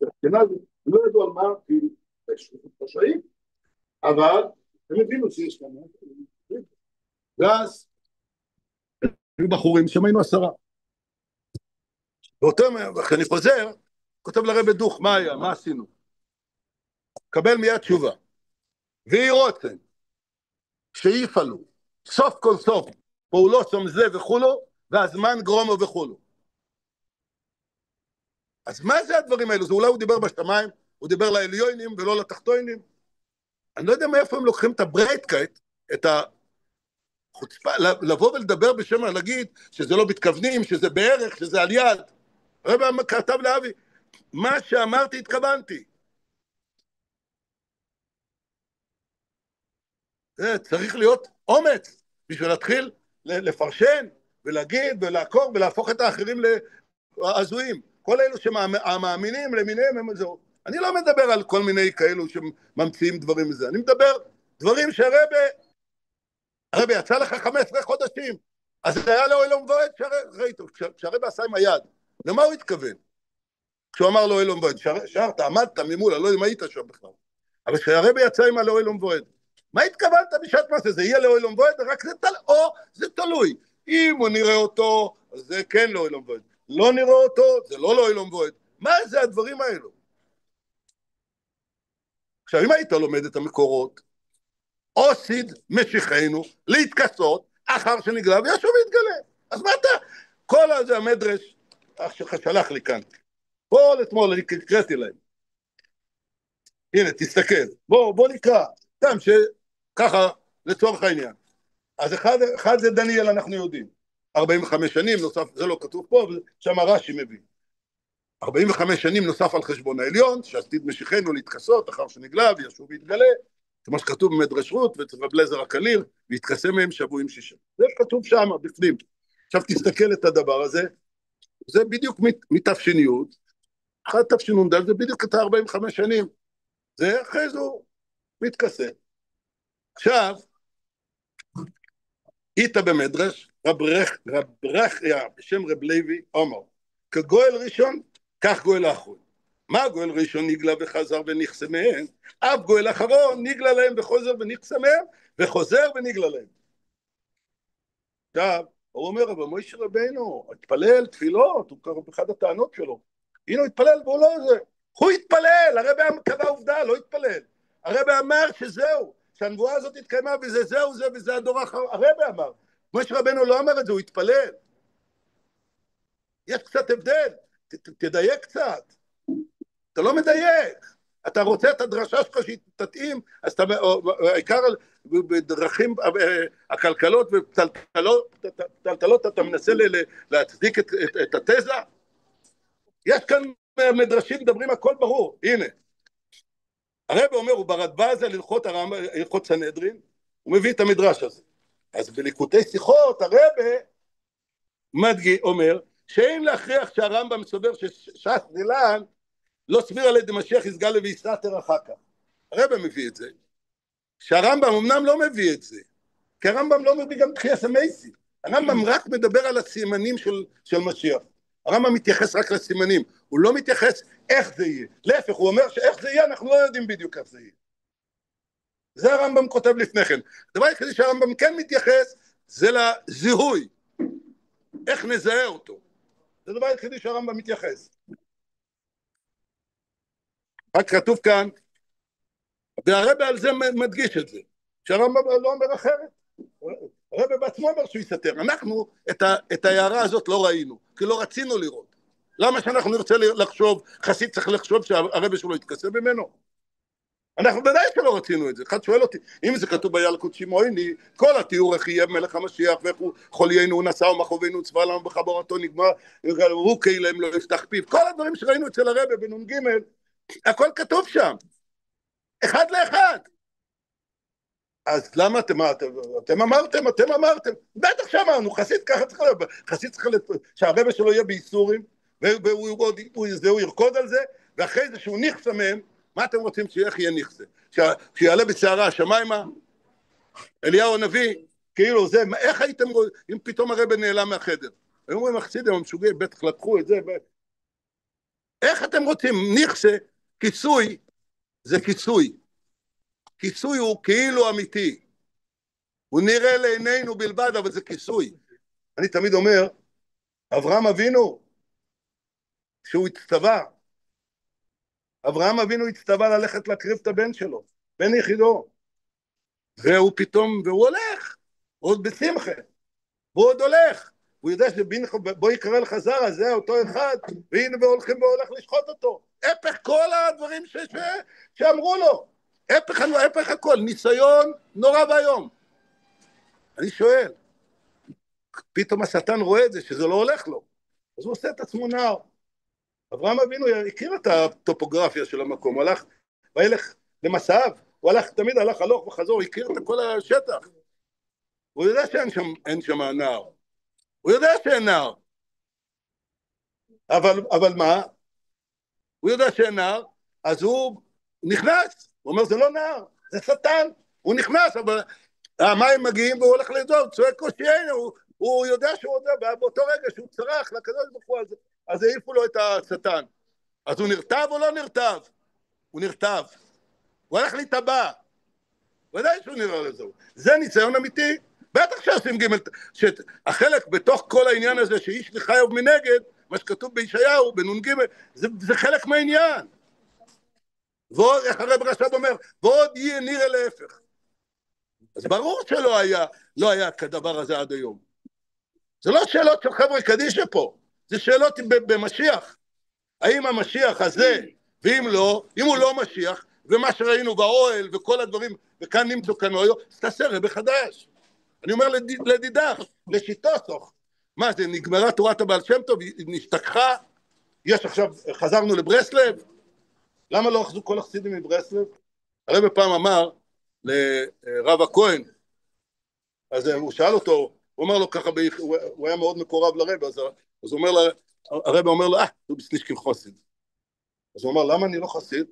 אשכנזים, לא ידעו על מה, כי יש רשעים, אבל הם הבינו שיש כאן, ואז היו בחורים, שם היינו 10. ואותו, כשאני חוזר, כותב לרבי דוך, מה היה, מה עשינו? קבל מיד תשובה. והיא רוצה, שיפעלו, סוף כל סוף, פעולות שם זה וכולו, והזמן גרומו וכולו. אז מה זה הדברים האלו? זה אולי הוא דיבר בשמיים, הוא דיבר לעליונים ולא לתחתונים. אני לא יודע מאיפה הם לוקחים את הברייטקייט, את החוצפה, לבוא ולדבר בשם, להגיד שזה לא מתכוונים, שזה בערך, שזה על יד. רבי כתב לאבי, מה שאמרתי התכוונתי. זה צריך להיות אומץ, בשביל להתחיל לפרשן, ולהגיד, ולעקור, ולהפוך את האחרים להזויים. כל אלו שמאמינים למיניהם הם זהו. אני לא מדבר על כל מיני כאלו שממציאים דברים מזה, אני מדבר דברים הרבי יצא לך 15 חודשים, אז זה היה לו אלום ועד, שהרבי עשה עם היד, למה הוא התכוון? כשהוא אמר לו אלום ועד, שרת, עמדת ממולה, לא היית שם בכלל, אבל כשהרבי יצא עם הלא אלום ועד, מה התכוונת בשעת מעשה? זה יהיה לו אלום ועד, רק זה תלוי, אם הוא נראה אותו, אז זה כן לא אלום ועד, לא נראה אותו, זה לא אלום ועד, מה זה הדברים האלו? עכשיו, אם היית לומד את המקורות, עוסיד משיחנו להתכסות אחר שנגלה וישוב יתגלה. אז מה אתה? כל הזה המדרש שלח לי כאן. כל אתמול אני קראתי להם. הנה, תסתכל. בוא נקרא. סתם שככה לצורך העניין. אז אחד זה דניאל, אנחנו יודעים. 45 שנים נוסף, זה לא כתוב פה, שם הרש"י מביא. 45 שנים נוסף על חשבון העליון, שעתיד משיחנו להתכסות אחר שנגלה וישוב יתגלה. כמו שכתוב במדרש רות, ורב אליעזר הקליר, והתכסה מהם שבועים 6. זה כתוב שם, בפנים. עכשיו תסתכל את הדבר הזה, זה בדיוק מתפשיניות, אחת תפשינונדל, זה בדיוק את 45 שנים. זה אחרי זה הוא מתכסה. עכשיו, איתה במדרש, רב רחיה, בשם רב לוי, אומר, כגואל ראשון, כך גואל האחרון. מה גואל ראשון נגלה וחזר ונכסה מהם? אף גואל אחרון נגלה להם וחוזר ונכסה מהם, וחוזר ונגלה להם. עכשיו, הוא אומר, אבל מוישה רבינו, התפלל תפילות, הוא קרא באחד הטענות שלו. הנה הוא התפלל והוא לא זה. הוא התפלל, הרבי קבע עובדה, לא התפלל. הרבי אמר שזהו, שהנבואה הזאת התקיימה וזה זהו זה וזה הדור האחרון. הרבי אמר, מוישה רבינו לא אמר את זה, הוא התפלל. יש קצת הבדל, תדייק קצת. אתה לא מדייק. אתה רוצה את הדרשה שלך שהיא תתאים, אז אתה, העיקר בדרכים הכלכלות ופתלתלות, אתה מנסה להצדיק את התזה. יש כאן מדרשים, מדברים הכל ברור. הנה, הרב אומר, הוא ברדב"ז על הלכות סנהדרין, הוא מביא את המדרש הזה. אז בליקוטי שיחות, הרב אומר, שאין להכריח שהרמב"ם סובר שש"ס דילן, לא סביר על ידי משיח יסגל ויסתתר אחר כך. הרב מביא את זה. שהרמב"ם אמנם לא מביא את זה, כי הרמב"ם לא מביא גם תחייה סמייסי. הרמב"ם רק מדבר על הסימנים של משיח. הרמב"ם מתייחס רק לסימנים, הוא לא מתייחס איך זה יהיה. להפך, הוא אומר שאיך זה יהיה, אנחנו לא יודעים בדיוק איך זה יהיה. זה הרמב"ם כותב לפני כן. הדבר היחידי שהרמב"ם כן מתייחס, זה לזיהוי. איך נזהה אותו. זה הדבר היחידי שהרמב"ם מתייחס. רק כתוב כאן, והרבא על זה מדגיש את זה, שהרמב"ם לא אומר אחרת. הרבא בעצמו אומר שהוא יסתר. אנחנו את ההערה הזאת לא ראינו, כי לא רצינו לראות. למה שאנחנו נרצה לחשוב, חסיד צריך לחשוב שהרבא שלו יתכסה ממנו? אנחנו ודאי שלא רצינו את זה. אחד שואל אותי, אם זה כתוב בילקוט שמעוני, כל התיאור איך יהיה מלך המשיח, ואיך הוא חוליינו, הוא נשא ומחובינו, צבא לנו בחבורתו נגמר, הוא כאילם לא יפתח פיו, כל הדברים שראינו אצל הרבא בנ"ג, הכל כתוב שם, אחד לאחד. אז למה אתם אמרתם, בטח שאמרנו, חסיד ככה צריך להיות, חסיד צריך להיות, שהרבא שלו יהיה בייסורים, והוא ירקוד על זה, ואחרי זה שהוא נכסה מהם, מה אתם רוצים שאיך יהיה נכסה? שיעלה בצערה השמיימה, אליהו הנביא, כאילו זה, איך הייתם רואים, אם פתאום הרבא נעלם מהחדר? הם אומרים, החסידים, הם משוגעים, בטח לקחו את זה, איך אתם רוצים? נכסה, כיסוי, זה כיסוי. כיסוי הוא כאילו אמיתי. הוא נראה לעינינו בלבד, אבל זה כיסוי. אני תמיד אומר, אברהם אבינו, שהוא הצטווה, אברהם אבינו הצטווה ללכת להקריב את הבן שלו, בן יחידו. והוא פתאום, והוא הולך, עוד בשמחה, והוא עוד הולך. הוא יודע שבוא יקרא לך זרע, זה אותו אחד, והנה והולכים והולך לשחוט אותו. הפך כל הדברים שאמרו לו. הפך הכל, ניסיון נורא והיום. אני שואל, פתאום השטן רואה את זה, שזה לא הולך לו. אז הוא עושה את עצמו נער. אברהם אבינו הכיר את הטופוגרפיה של המקום, הוא הלך, וילך למסעיו, הוא תמיד הלך הלוך וחזור, הכיר את כל השטח. הוא יודע שאין שם נער. הוא יודע שאין נער. אבל מה? הוא יודע שאין נער, אז הוא נכנס. הוא אומר, זה לא נער, זה שטן. הוא נכנס, אבל המים מגיעים והוא הולך לדור, הוא צועק קושיינו, הוא יודע שהוא יודע, באותו רגע שהוא צרח לקדוש ברוך הוא, אז העיפו לו את השטן. אז הוא נרטב או לא נרטב? הוא נרטב. הוא הלך להתאבע. ודאי שהוא נראה לזה. זה ניסיון אמיתי. בטח שעושים ג' שהחלק בתוך כל העניין הזה שאיש לחייב מנגד, מה שכתוב בישעיהו, בנ"ג, זה חלק מהעניין. ועוד, איך הרב רש"ב אומר, ועוד יהיה נראה להפך. אז ברור שלא היה כדבר הזה עד היום. זה לא שאלות של חבר'ה קדישא פה, זה שאלות במשיח. האם המשיח הזה, ואם לא, אם הוא לא משיח, ומה שראינו באוהל וכל הדברים, וכאן נמצא קנויו, אז תעשה רבי חדש. אני אומר לדידך, לשיטוסוך. מה זה, נגמרה תורת הבעל שם טוב, נשתכחה, יש עכשיו, חזרנו לברסלב, למה לא אחזו כל החסידים מברסלב? הרב פעם אמר לרב הכהן, אז הוא שאל אותו, הוא אומר לו ככה, הוא היה מאוד מקורב לרב, אז הוא אומר לה, הרב אומר לו, הוא בסנישקים חסיד. אז הוא אומר, למה אני לא חסיד?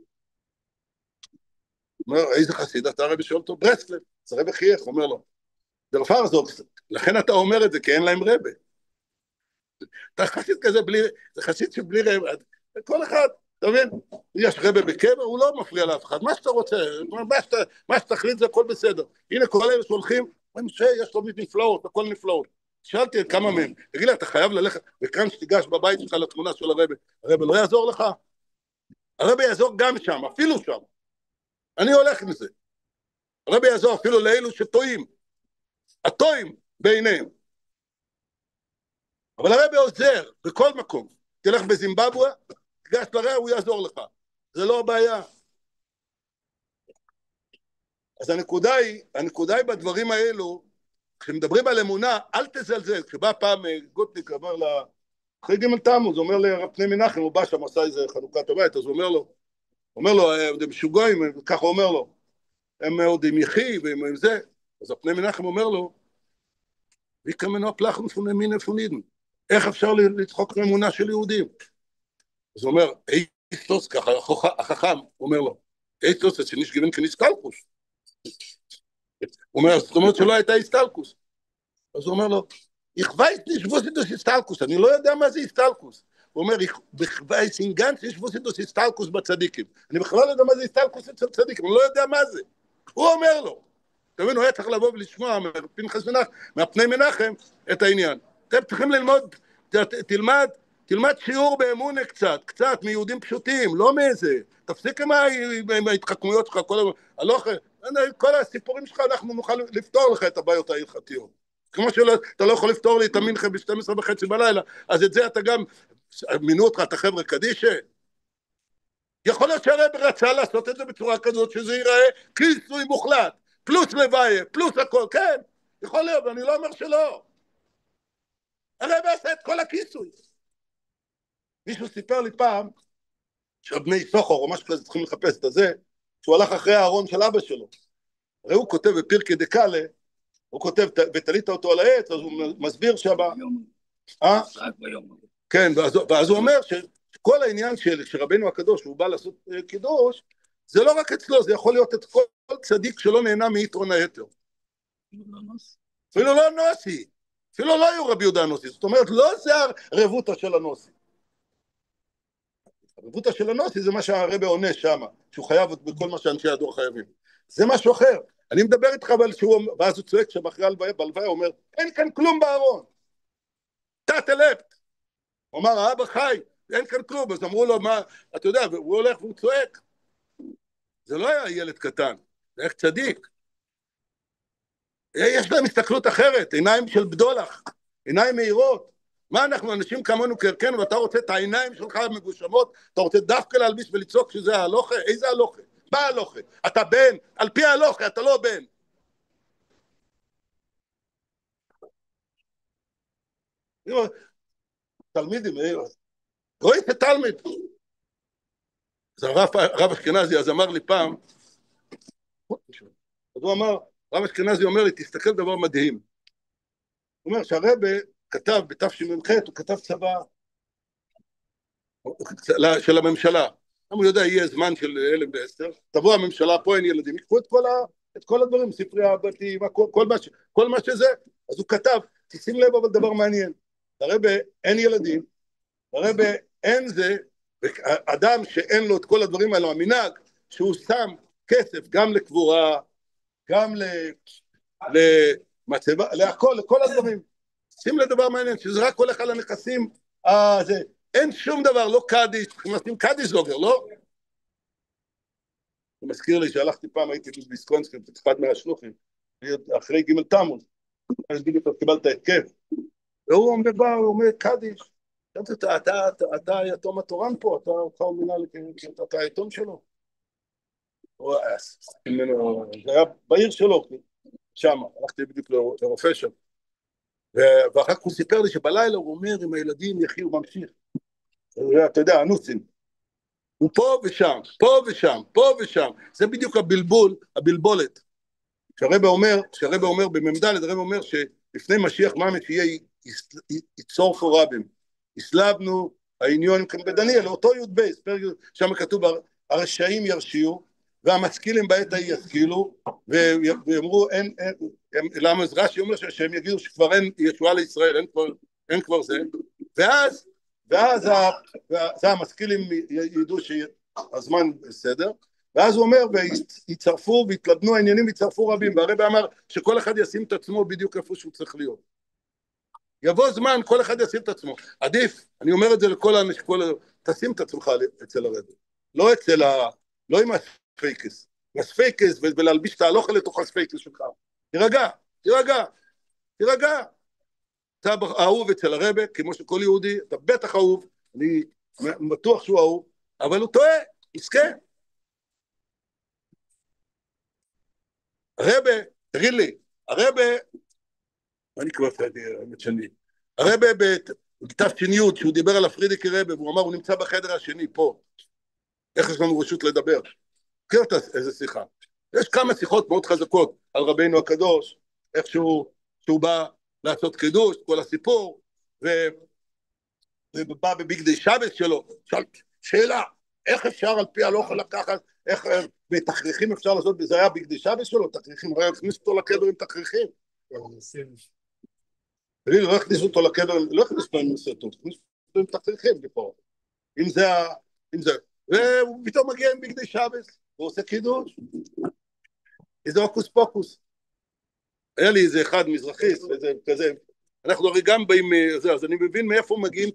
הוא אומר, איזה חסיד? אתה הרב שואל אותו, ברסלב. אז הרב חייך, הוא אומר לו, דרפר זאת, לכן אתה אומר את זה, כי אין להם רב. אתה חסיד כזה בלי, זה חסיד שבלי רב, כל אחד, אתה מבין? יש רב בקבר, הוא לא מפריע לאף אחד, מה שאתה רוצה, מה שתחליט זה הכל בסדר. הנה כל אלה שהולכים, יש לו נפלאות, הכל נפלאות. שאלתי כמה מהם, תגיד לה, אתה חייב ללכת, וכאן שתיגש בבית שלך לתמונה של הרב לא יעזור לך? הרב יעזור גם שם, אפילו שם. אני הולך עם זה. הרב יעזור אפילו לאלו שטועים, הטועים בעיניהם. אבל הרב עוזר בכל מקום. תלך בזימבבואה, תיגש לרב, הוא יעזור לך. זה לא הבעיה. אז הנקודה היא בדברים האלו, כשמדברים על אמונה, אל תזלזל. כשבא פעם גוטניק, אמר לה, אחרי ג' תמוז, הוא אומר לרב פני מנחם, הוא בא שם, עשה איזה חנוכת הבית, אז הוא אומר לו, הם משוגעים, ככה הוא אומר לו, הם עוד עם יחי ועם זה, אז הפני מנחם אומר לו, ויקמנו הפלח מפונמין אפונידן, איך אפשר לצחוק מאמונה של יהודים? אז הוא אומר, איסטוס, ככה, החכם, אומר לו, איסטוס, זה שניש גיוון כניסטלקוס. הוא אומר, זאת אומרת שלא הייתה איסטלקוס. אז הוא אומר לו, ich weiß nicht, was ist das Istalkus, אני לא יודע מה זה איסטלקוס. הוא אומר, ich weiß in ganz nicht, was ist das Istalkus בצדיקים. אני בכלל לא יודע מה זה איסטלקוס אצל צדיקים, אני לא יודע מה זה. הוא אומר לו, תבין, הוא היה צריך לבוא ולשמוע מפנחס מנחם, מהפני מנחם, את העניין. אתם צריכים ללמוד, תלמד שיעור באמונה קצת מיהודים פשוטים, לא מאיזה. תפסיק עם ההתחכמויות שלך, כל הסיפורים שלך, אנחנו נוכל לפתור לך את הבעיות ההלכתיות. כמו שאתה לא יכול לפתור לי את המנחה ב-12:30 בלילה, אז את זה אתה גם, מינו אותך, אתה חבר'ה קדישא. יכול להיות שהרב רצה לעשות את זה בצורה כזאת, שזה ייראה כיסוי מוחלט, פלוס לוויה, פלוס הכל, כן, יכול להיות, אני לא אומר שלא. הרב עשה את כל הכיסוי. מישהו סיפר לי פעם, שבני סוחר או משהו כזה צריכים לחפש את זה, שהוא הלך אחרי הארון של אבא שלו. הרי הוא כותב בפרקי דקאלה, הוא כותב, ותלית אותו על העץ, אז הוא מסביר שבא... כן, ואז הוא אומר שכל העניין של רבנו הקדוש, הוא בא לעשות קידוש, זה לא רק אצלו, זה יכול להיות את כל צדיק שלא נהנה מיתרון היתר. אפילו לא נוסי, אפילו לא היו רבי יהודה נוסי, זאת אומרת, לא זה הרבותא של הנוסי. הרבותא של הנוסי זה מה שהרבא עונה שם, שהוא חייב בכל מה שאנשי הדור חייבים. זה משהו אחר. אני מדבר איתך, ואז הוא צועק שם אחרי הלוויה, בלוויה הוא אומר, אין כאן כלום בארון. תת-אלפט. הוא אמר, האבא חי, אין כאן כלום. אז אמרו לו, מה, אתה יודע, והוא הולך והוא צועק. זה לא היה ילד קטן, זה היה צדיק. יש להם הסתכלות אחרת, עיניים של בדולח, עיניים מהירות. מה אנחנו, אנשים כמונו קרקנו, ואתה רוצה את העיניים שלך מגושמות, אתה רוצה דווקא להלביש ולצעוק שזה ההלוכה? איזה הלוכה? מה ההלוכה? אתה בן, על פי ההלוכה, אתה לא בן. תלמידים, רואים את התלמיד. אז הרב אשכנזי אז אמר לי פעם, אז הוא אמר, הרב אשכנזי אומר לי, תסתכל דבר מדהים. הוא אומר שהרבא כתב בתשמ"ח, הוא כתב צבא של הממשלה. הוא יודע, יהיה זמן של 1010, תבוא הממשלה, פה אין ילדים, יקחו את כל הדברים, ספרי הבתים, כל מה שזה. אז הוא כתב, תשים לב אבל דבר מעניין, הרבא אין ילדים, הרבא אין זה, אדם שאין לו את כל הדברים האלו, המנהג, שהוא שם כסף גם לקבורה, גם למצבה, להכל, לכל הדברים. שים לדבר מעניין, שזה רק הולך על הנכסים, זה, אין שום דבר, לא קדיש, נשים קדיש זוגר, לא? הוא מזכיר לי שהלכתי פעם, הייתי בוויסקונסין, אחד מהשלוחים, אחרי ג' תמוז, אז בדיוק קיבלת התקף, והוא אומר קדיש, אתה יתום התורן פה, אתה מינהל, אתה היתום שלו. זה היה בעיר שלו, שם, הלכתי בדיוק לרופא שם. ואחר כך הוא סיפר לי שבלילה הוא אומר, אם הילדים יחיו, ממשיך. אתה יודע, אנוסים. הוא פה ושם, פה ושם, פה ושם. זה בדיוק הבלבולת. שהרבא אומר בממד"ל, הרבא אומר שלפני משיח ממש יהיה יצור פורבים. הסלבנו העניון כאן בדניאל, אותו י' בייס, שם כתוב, הרשעים ירשיעו, והמשכילים בעת ההיא ישכילו, ואמרו, למה רש"י אומר שהם יגידו שכבר אין ישועה לישראל, אין כבר זה, ואז המשכילים ידעו שהזמן בסדר, ואז הוא אומר, ויצרפו והתלבנו העניינים ויצרפו רבים, והרבא אמר שכל אחד ישים את עצמו בדיוק איפה שהוא צריך להיות. יבוא זמן, כל אחד ישים את עצמו. עדיף, אני אומר את זה לכל האנשים, תשים את עצמך אצל הרבא. לא עם הספייקס. הספייקס ולהלביש את ההלוכה לתוך הספייקס שלך. תירגע. אתה אהוב אצל הרבא, כמו שכל יהודי, אתה בטח אהוב, אני בטוח שהוא אהוב, אבל הוא טועה, מסכן. הרבא, תגיד לי, אני כבר פרדי, האמת שני, הרבא בכתב שניוד, שהוא דיבר על הפרידיקי רבא, והוא אמר, הוא נמצא בחדר השני, פה. איך יש לנו רשות לדבר? קראת איזה שיחה. יש כמה שיחות מאוד חזקות על רבינו הקדוש, איך שהוא בא לעשות קידוש, כל הסיפור, ובא בבגדי שבס שלו, שאלה, איך אפשר על פי הלוכה לקחת, איך בתכריכים אפשר לעשות, וזה היה בגדי שבס שלו, תכריכים, הוא היה הכניס אותו לקבר עם תכריכים. לא הכניסו אותו לקבר, לא הכניסו אותו עם סרטון, הכניסו אותו עם תכריכים לפחות. אם זה, והוא פתאום מגיע עם בגדי שבס, הוא עושה קידוש, איזה הוקוס פוקוס. היה לי איזה אחד מזרחיסט, איזה כזה, אנחנו הרי גם באים, אז אני מבין מאיפה מגיעים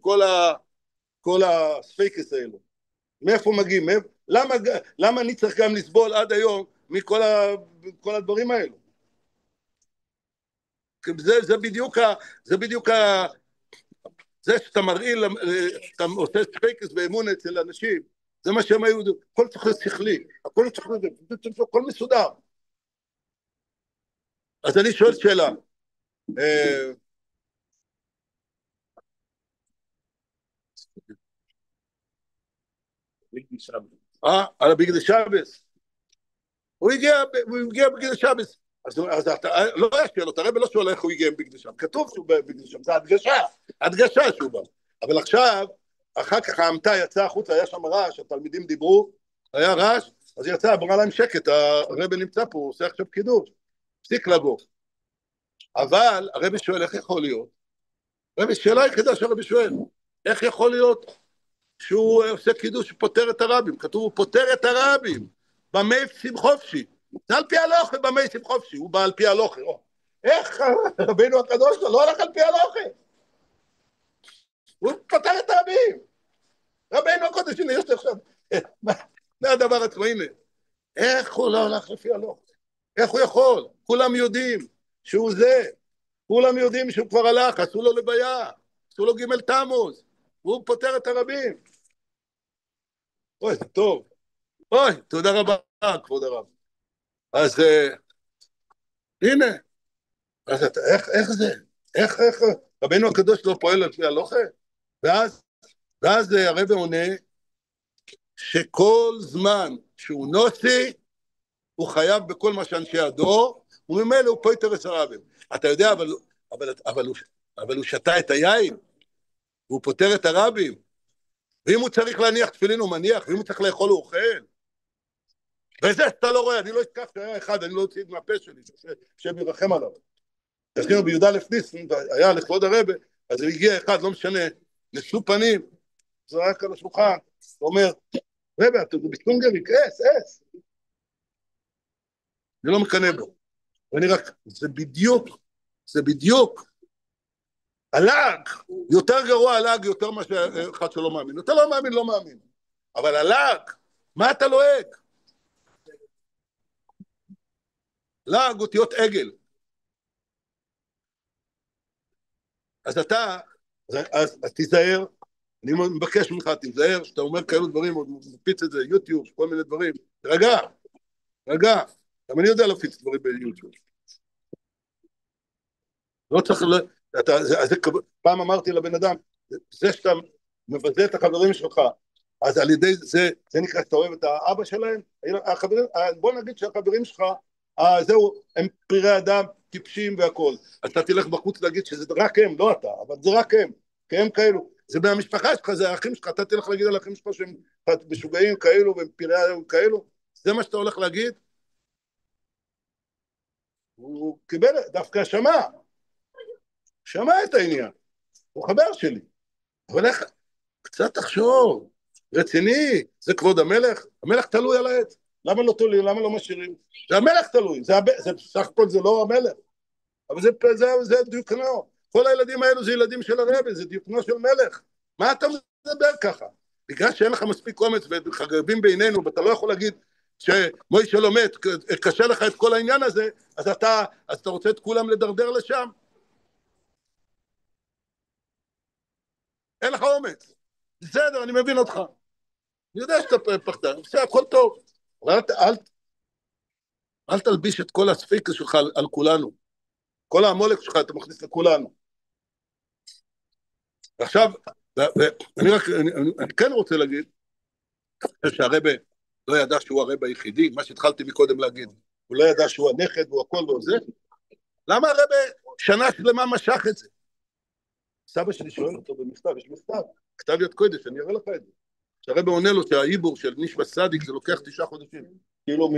כל הספייקס האלו. מאיפה מגיעים? למה אני צריך גם לסבול עד היום מכל הדברים האלו? זה שאתה מרעיל, שאתה עושה ספייקס ואמונה אצל אנשים, זה מה שהם היו, הכל צריך להיות שכלי, הכל מסודר. אז אני שואל שאלה, על הבגדי שבס. הוא הגיע בגדי שבס. אז אתה לא ישפיע לו, הרבא לא שואל איך הוא הגיע עם בגדי שבס. כתוב שהוא בגדי שבס, זה הדגשה שהוא בא. אבל עכשיו, אחר כך העמתה יצאה החוצה, היה שם רעש, התלמידים דיברו, היה רעש, אז יצא, אמרה להם שקט, הרבא נמצא פה, הוא עושה עכשיו קידוש, הפסיק לבוא. אבל הרבא שואל איך יכול להיות? הרבא, שאלה היחידה שהרבא שואל, איך יכול להיות שהוא עושה קידוש שפותר את הרבים, כתוב הוא פותר את הרבים, במי שמחופשי, זה על פי הלוכה במי שמחופשי, הוא בא על פי הלוכה, איך רבינו הקדוש לא הולך על פי הלוכה, הוא פותר את הרבים, רבינו הקדוש, הנה יש לי עכשיו, זה הדבר עצמו, הנה, איך הוא לא הולך לפי הלוכה, איך הוא יכול, כולם יודעים שהוא זה, כולם יודעים שהוא כבר הלך, עשו לו לוויה, עשו לו ג' תמוז, והוא פותר את הרבים. אוי, זה טוב. אוי, תודה רבה, כבוד הרב. אז הנה, אז איך זה? איך רבינו הקדוש לא פועל לפי הלוכה? ואז הרב עונה שכל זמן שהוא נוסי, הוא חייב בכל מה שאנשי הדור, וממילא הוא פויטר את הרבים. אתה יודע, אבל הוא שתה את היין, והוא פותר את הרבים, ואם הוא צריך להניח תפילין הוא מניח, ואם הוא צריך לאכול הוא אוכל. וזה אתה לא רואה, אני לא אשכח שהיה אחד, אני לא אוציא מהפה שלי, שהם ירחם עליו. תשכינו בי"א ניסן, היה לכבוד הרבה, אז הגיע אחד, לא משנה, נשאו פנים, זרק על השולחן, הוא אומר, רבי, אתה בסטונגריק, אס. אני לא מקנא בו. ואני רק, זה בדיוק, הלאג, יותר גרוע הלאג, יותר מה שאחד שלא מאמין. אתה לא מאמין. אבל הלאג, מה אתה לועג? לעג אותיות עגל. אז אז תיזהר, אני מבקש ממך, תיזהר, שאתה אומר כאלו דברים, עוד מפיץ את זה, יוטיוב, כל מיני דברים. רגע. גם אני יודע להפיץ דברים ביוטיוב. לא צריך, פעם אמרתי לבן אדם, זה שאתה מבזה את החברים שלך, אז על ידי זה נקרא שאתה אוהב את האבא שלהם, בוא נגיד שהחברים שלך, זהו, הם פרירי אדם, טיפשים והכל, אז אתה תלך בחוץ להגיד שזה רק הם, לא אתה, אבל זה רק הם, כי הם כאלו, זה מהמשפחה שלך, זה האחים שלך, אתה תלך להגיד על האחים שלך שהם משוגעים כאלו, והם פרירי אדם כאלו, זה מה שאתה הולך להגיד? הוא קיבל, דווקא שמע את העניין, הוא חבר שלי, אבל איך, קצת תחשוב, רציני, זה כבוד המלך תלוי על העץ, למה לא תלוי, למה לא משאירים? זה המלך תלוי, זה סך הכל זה לא המלך, אבל זה דיוקנו, כל הילדים האלו זה ילדים של הרבי, זה דיוקנו של מלך, מה אתה מדבר ככה? בגלל שאין לך מספיק אומץ וחגבים בינינו, ואתה לא יכול להגיד שמוישה לא מת, קשה לך את כל העניין הזה, אז אתה רוצה את כולם לדרדר לשם? אין לך אומץ. בסדר, אני מבין אותך. אני יודע שאתה פחדן, בסדר, הכל טוב. אבל אל תלביש את כל הספיקה שלך על כולנו. כל המולק שלך אתה מכניס לכולנו. ועכשיו, אני כן רוצה להגיד, שהרבא לא ידע שהוא הרבא היחידי, מה שהתחלתי מקודם להגיד, הוא לא ידע שהוא הנכד והוא הכל ועוזר. למה הרבא שנה שלמה משך את זה? סבא שלי שואל אותו במכתב, יש מכתב, כתב יד קודש, אני אראה לך את זה. שהרבא עונה לו שהעיבור של נשמע צדיק זה לוקח 9 חודשים, כאילו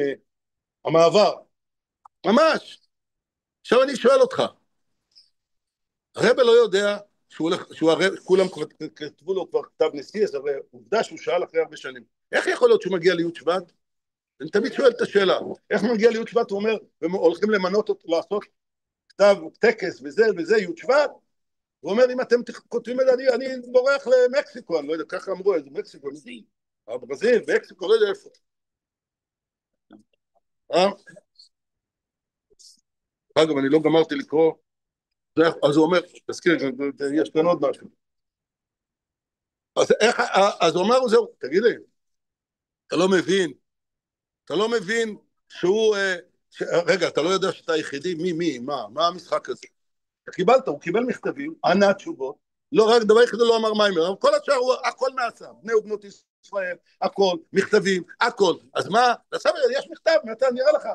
מהמעבר. ממש. עכשיו אני שואל אותך, הרבא לא יודע כולם כתבו לו כבר כתב נשיא, אז הרי עובדה שהוא שאל אחרי הרבה שנים. איך יכול להיות שהוא מגיע לי' שבט? אני תמיד שואל את השאלה, איך מגיע לי' שבט? הוא אומר, והולכים למנות אותו, לעשות כתב טקס וזה, י' שבט? הוא אומר, אם אתם כותבים את זה, אני בורח למקסיקו, אני לא יודע, ככה אמרו, איזה מקסיקו, ברזיל, מקסיקו, לא יודע איפה. אגב, אני לא גמרתי לקרוא, אז הוא אומר, תזכיר, יש כאן עוד משהו. אז הוא אומר, זהו, תגיד לי, אתה לא מבין שהוא, רגע, אתה לא יודע שאתה היחידי, מה המשחק הזה? הוא קיבל מכתבים, ענה תשובות, לא רק דבר יחיד לא אמר מיימר, אבל כל השאר הוא הכל נעשה, בני ובנות ישראל, הכל, מכתבים, הכל, אז מה, יש מכתב, נראה לך.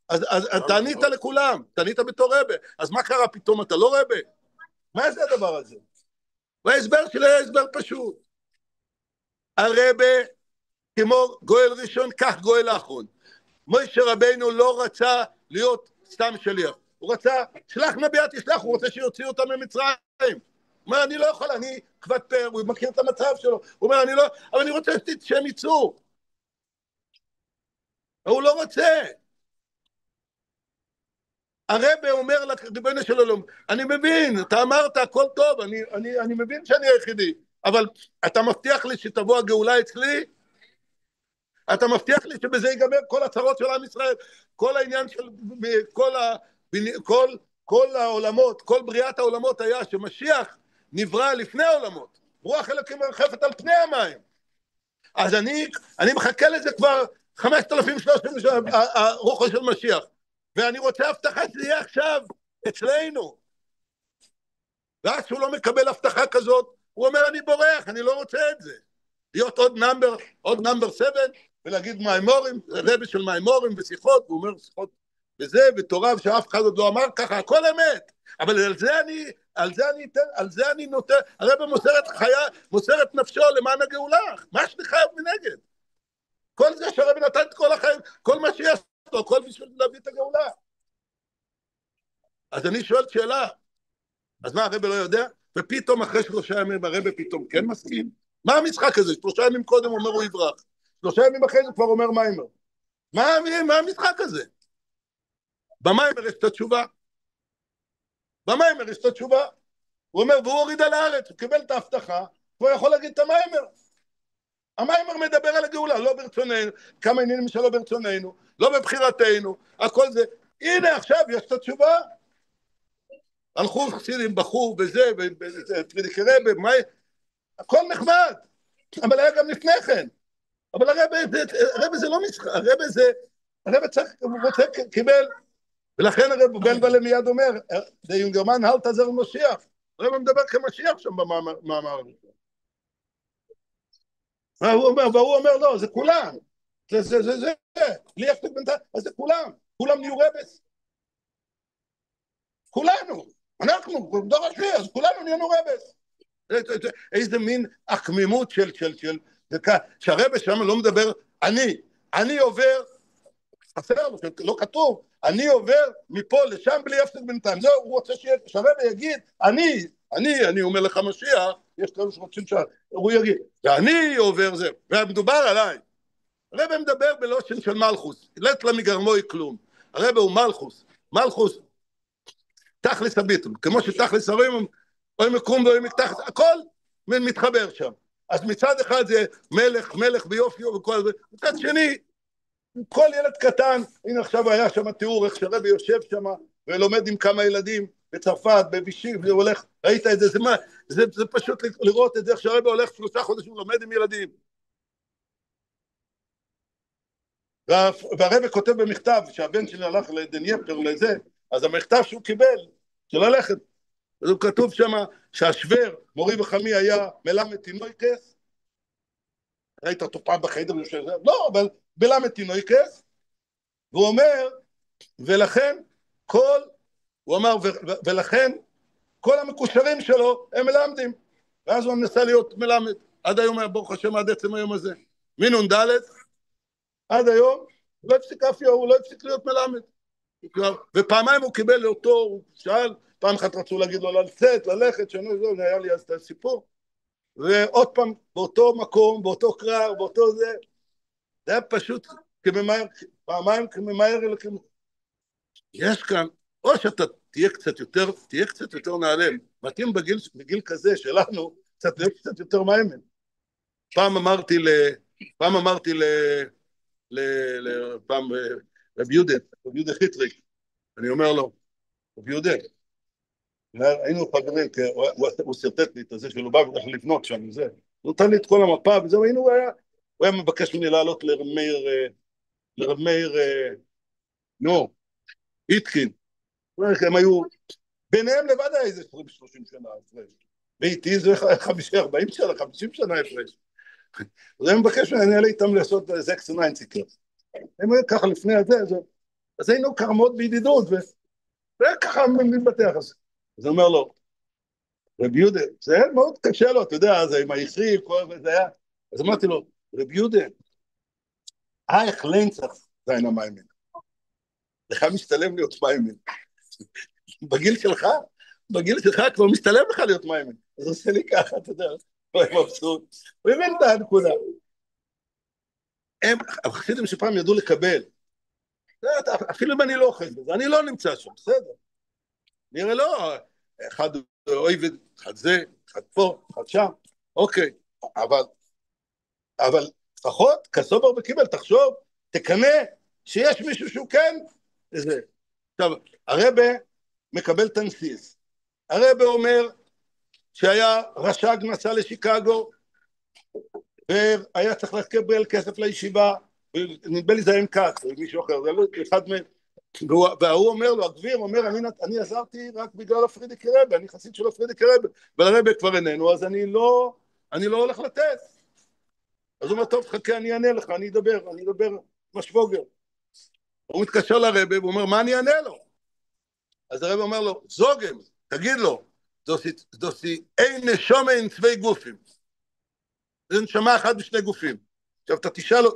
אז תענית לכולם, תענית בתור רבא, אז מה קרה פתאום, אתה לא רבא? מה זה הדבר הזה? וההסבר שלי היה הסבר פשוט. הרבא, כמו גואל ראשון, כך גואל האחרון. מוישה רבינו לא רצה להיות סתם שליח. הוא רצה, שלח נביאת ישלח, הוא רוצה שיוציאו אותם ממצרים. הוא אומר, אני לא יכול, אני כבטר, הוא מכיר את המצב שלו, הוא אומר, אני לא, אבל אני רוצה שהם יצאו. הוא לא רוצה. הרב אומר לריבונו של עולם, אני מבין, אתה אמרת, הכל טוב, אני מבין שאני היחידי, אבל אתה מבטיח לי שתבוא הגאולה אצלי? אתה מבטיח לי שבזה ייגמר כל הצרות של עם ישראל, כל העניין של כל העולמות, כל בריאת העולמות היה שמשיח נברא לפני העולמות, רוח אלוקים מרחפת על פני המים. אז אני מחכה לזה כבר 5,300 שנה, הרוחו של משיח, ואני רוצה הבטחה שזה יהיה עכשיו אצלנו. ואז שהוא לא מקבל הבטחה כזאת, הוא אומר, אני בורח, אני לא רוצה את זה. להיות עוד נאמבר 7, ולהגיד מיימורים, רבי של מיימורים ושיחות, והוא אומר שיחות וזה, ותורה שאף אחד עוד לא אמר ככה, הכל אמת. אבל על זה אני נותן, הרבי מוסר את נפשו למען הגאולה, מה שאני חייב מנגד? כל זה שהרבי נתן את כל החיים, כל מה שיש לו, כל בשביל להביא את הגאולה. אז אני שואל שאלה, אז מה הרבי לא יודע? ופתאום אחרי 3 ימים הרבי פתאום כן מסכים? מה המשחק הזה? 3 ימים קודם אומר הוא יברח, 3 ימים אחרי זה כבר אומר מיימר. מה המשחק הזה? במיימר יש את התשובה. במיימר יש את התשובה. הוא אומר, והוא הוריד על הארץ, הוא קיבל את ההבטחה, והוא יכול להגיד את המיימר. המיימר מדבר על הגאולה, לא ברצוננו, כמה עניינים שלא ברצוננו, לא בבחירתנו, הכל זה. הנה עכשיו יש את התשובה. הלכו חסידים, בחור וזה, פרידיקי רבי, הכל נחמד. אבל היה גם לפני כן. אבל הרבי זה לא משחק, הרבי צריך, הוא רוצה, קיבל, ולכן הרבי בלבלה מיד אומר, זה יונגרמן אל תעזר למשיח, הרבי מדבר כמשיח שם במאמר. והוא אומר, לא, זה כולם, זה, לי יש בינתיים, אז זה כולם נהיו רבס. כולנו, אנחנו, דור השני, אז כולנו נהיינו רבס. איזה מין הקמימות של שהרבא שם לא מדבר, אני עובר, חסר לו, לא כתוב, אני עובר מפה לשם בלי הפסק בינתיים. זהו, הוא רוצה שהרבא יגיד, אני אומר לך משיח, יש כאלה שרוצים שהוא יגיד, ואני עובר זה, ומדובר עליי. הרבא מדבר בלושן של מלכוס, לית לה מגרמוי כלום. הרבא הוא מלכוס, תכלס הביטול, כמו שתכלס הרים, או מקום ואו מתחת, הכל מתחבר שם. אז מצד אחד זה מלך ביופי וכל זה, מצד שני, כל ילד קטן, הנה עכשיו היה שם תיאור, איך שרבי יושב שם, ולומד עם כמה ילדים, בצרפת, בבישים, והולך, ראית את זה, זה פשוט לראות את זה, איך שרבי הולך 3 חודשים, לומד עם ילדים. והרבי כותב במכתב, שהבן שלי הלך לדנייפר לזה, אז המכתב שהוא קיבל, של ללכת, אז הוא כתוב שם שהשוור, מורי וחמי היה מלמד תינוקס, ראית אותו פעם בחדר, לא, אבל מלמד תינוקס, והוא אומר, ולכן כל המקושרים שלו הם מלמדים, ואז הוא מנסה להיות מלמד, עד היום היה ברוך השם עד עצם היום הזה, מינון ד' עד היום, הוא לא הפסיק להיות מלמד, ופעמיים הוא קיבל אותו, הוא שאל, פעם אחת רצו להגיד לו לצאת, ללכת, היה לי אז את הסיפור, ועוד פעם, באותו מקום, באותו קרר, באותו זה היה פשוט פעמיים כממהר אלוקים. יש כאן, או שאתה תהיה קצת יותר נעלם, מתאים בגיל כזה שלנו, תהיה קצת יותר מאמן. פעם אמרתי רב יהודה חיטריק, אני אומר לו, רב יהודה, היינו חברים, הוא סרטט לי את זה שלו בא ודרך לבנות שם, זה. הוא נתן לי את כל המפה, וזהו, הוא היה מבקש ממני לעלות לרב מאיר, איתקין. הם היו, ביניהם לבד היה איזה 20-30 שנה הפרש. ואיתי זה 40 שנה, 50 שנה הפרש. אז הם מבקש ממני, אני אעלה איתם לעשות זקס וניינציקר. הם היו ככה לפני הזה, אז היינו ככה מאוד בידידות, וככה מתבטח אז. אז הוא אומר לו, רב יהודה, זה היה מאוד קשה לו, אתה יודע, אז עם היחריב, כל זה היה. אז אמרתי לו, רב יהודה, איך לנצח זין המיימן? לך משתלם להיות מיימן. בגיל שלך, בגיל שלך כבר משתלם לך להיות מיימן. אז עושה לי ככה, אתה יודע, הוא מבסוט. הוא הבין את הנקודה. החסידים שפעם ידעו לקבל. אפילו אם אני לא אוכל בזה, אני לא נמצא שם, בסדר. נראה לא, אחד אוהב, אחד זה, אחד פה, אחד שם, אוקיי. אבל לפחות, כסובר וקיבל, תחשוב, תקנה שיש מישהו שהוא כן, זה. עכשיו, הרבה מקבל תנסיס. הרבה אומר שהיה רש"ג נסע לשיקגו, והיה צריך לקבל כסף לישיבה, נדמה לי זה אין כת, או מישהו אחר, זה לא אחד מהם, והוא אומר לו, הגביר אומר, אני עזרתי רק בגלל הפרידיקי רבי, אני חסיד של הפרידיקי רבי, והרבי כבר איננו, אז אני לא הולך לתת. אז הוא אומר, טוב, חכה, אני אענה לך, אני אדבר משבוגר. הוא מתקשר לרבי, והוא אומר, מה אני אענה לו? אז הרבי אומר לו, זוגם, תגיד לו, דוסי אין נשמה אין צווי גופים. זה נשמה אחד בשני גופים. עכשיו, אתה תשאל לו,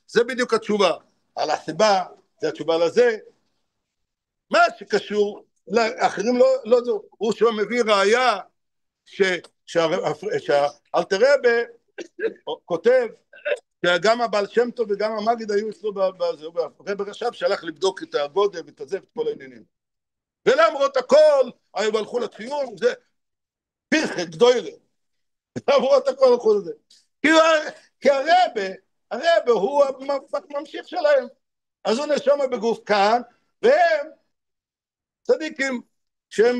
זה בדיוק התשובה. על הסיבה, זה התשובה לזה. מה שקשור, לאחרים לא זה. הוא שמביא ראייה, שאלתר רבי כותב, שגם הבעל שם טוב וגם המגיד היו אצלו בזה, רבי רש"ב שהלך לבדוק את הגודל ואת הזה ואת כל העניינים. ולמרות הכל, היו הלכו לציון, זה פרחת גדולה. למרות הכל הלכו לזה. כי הרבי הוא הממשיך שלהם. אז הוא נשמה בגוף כאן, והם צדיקים שהם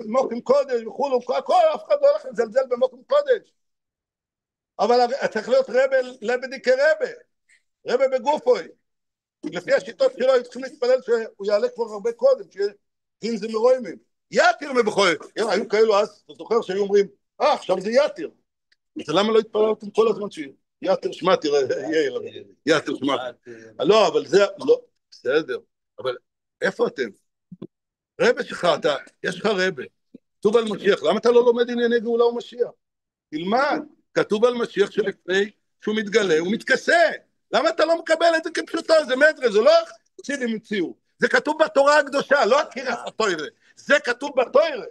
מוקים קודש וכולו, הכל, אף אחד לא הולך לזלזל במוקים קודש. אבל צריך להיות רבי כרבי, רבי בגופוי. לפי השיטות שלו, צריכים להתפלל שהוא יעלה כבר הרבה קודם, שיהיה גינזים מרוימים. יתיר מבחוי. היו כאלו אז, אתה זוכר שהיו אומרים, עכשיו זה יתיר. אז למה לא התפללתם כל הזמן שיהיה? יתיר שמתיר, יתיר שמתיר. לא, אבל זה, לא, בסדר. אבל איפה אתם? רבי שלך, יש לך רבי. כתוב על משיח, למה אתה לא לומד ענייני גאולה ומשיח? תלמד. כתוב על משיח שלפני שהוא מתגלה, הוא מתכסה. למה אתה לא מקבל את זה כפשוטו? זה מדרש, זה לא חסידים המציאו. זה כתוב בתורה הקדושה, לא הכירס התוירה. זה כתוב בתוירה.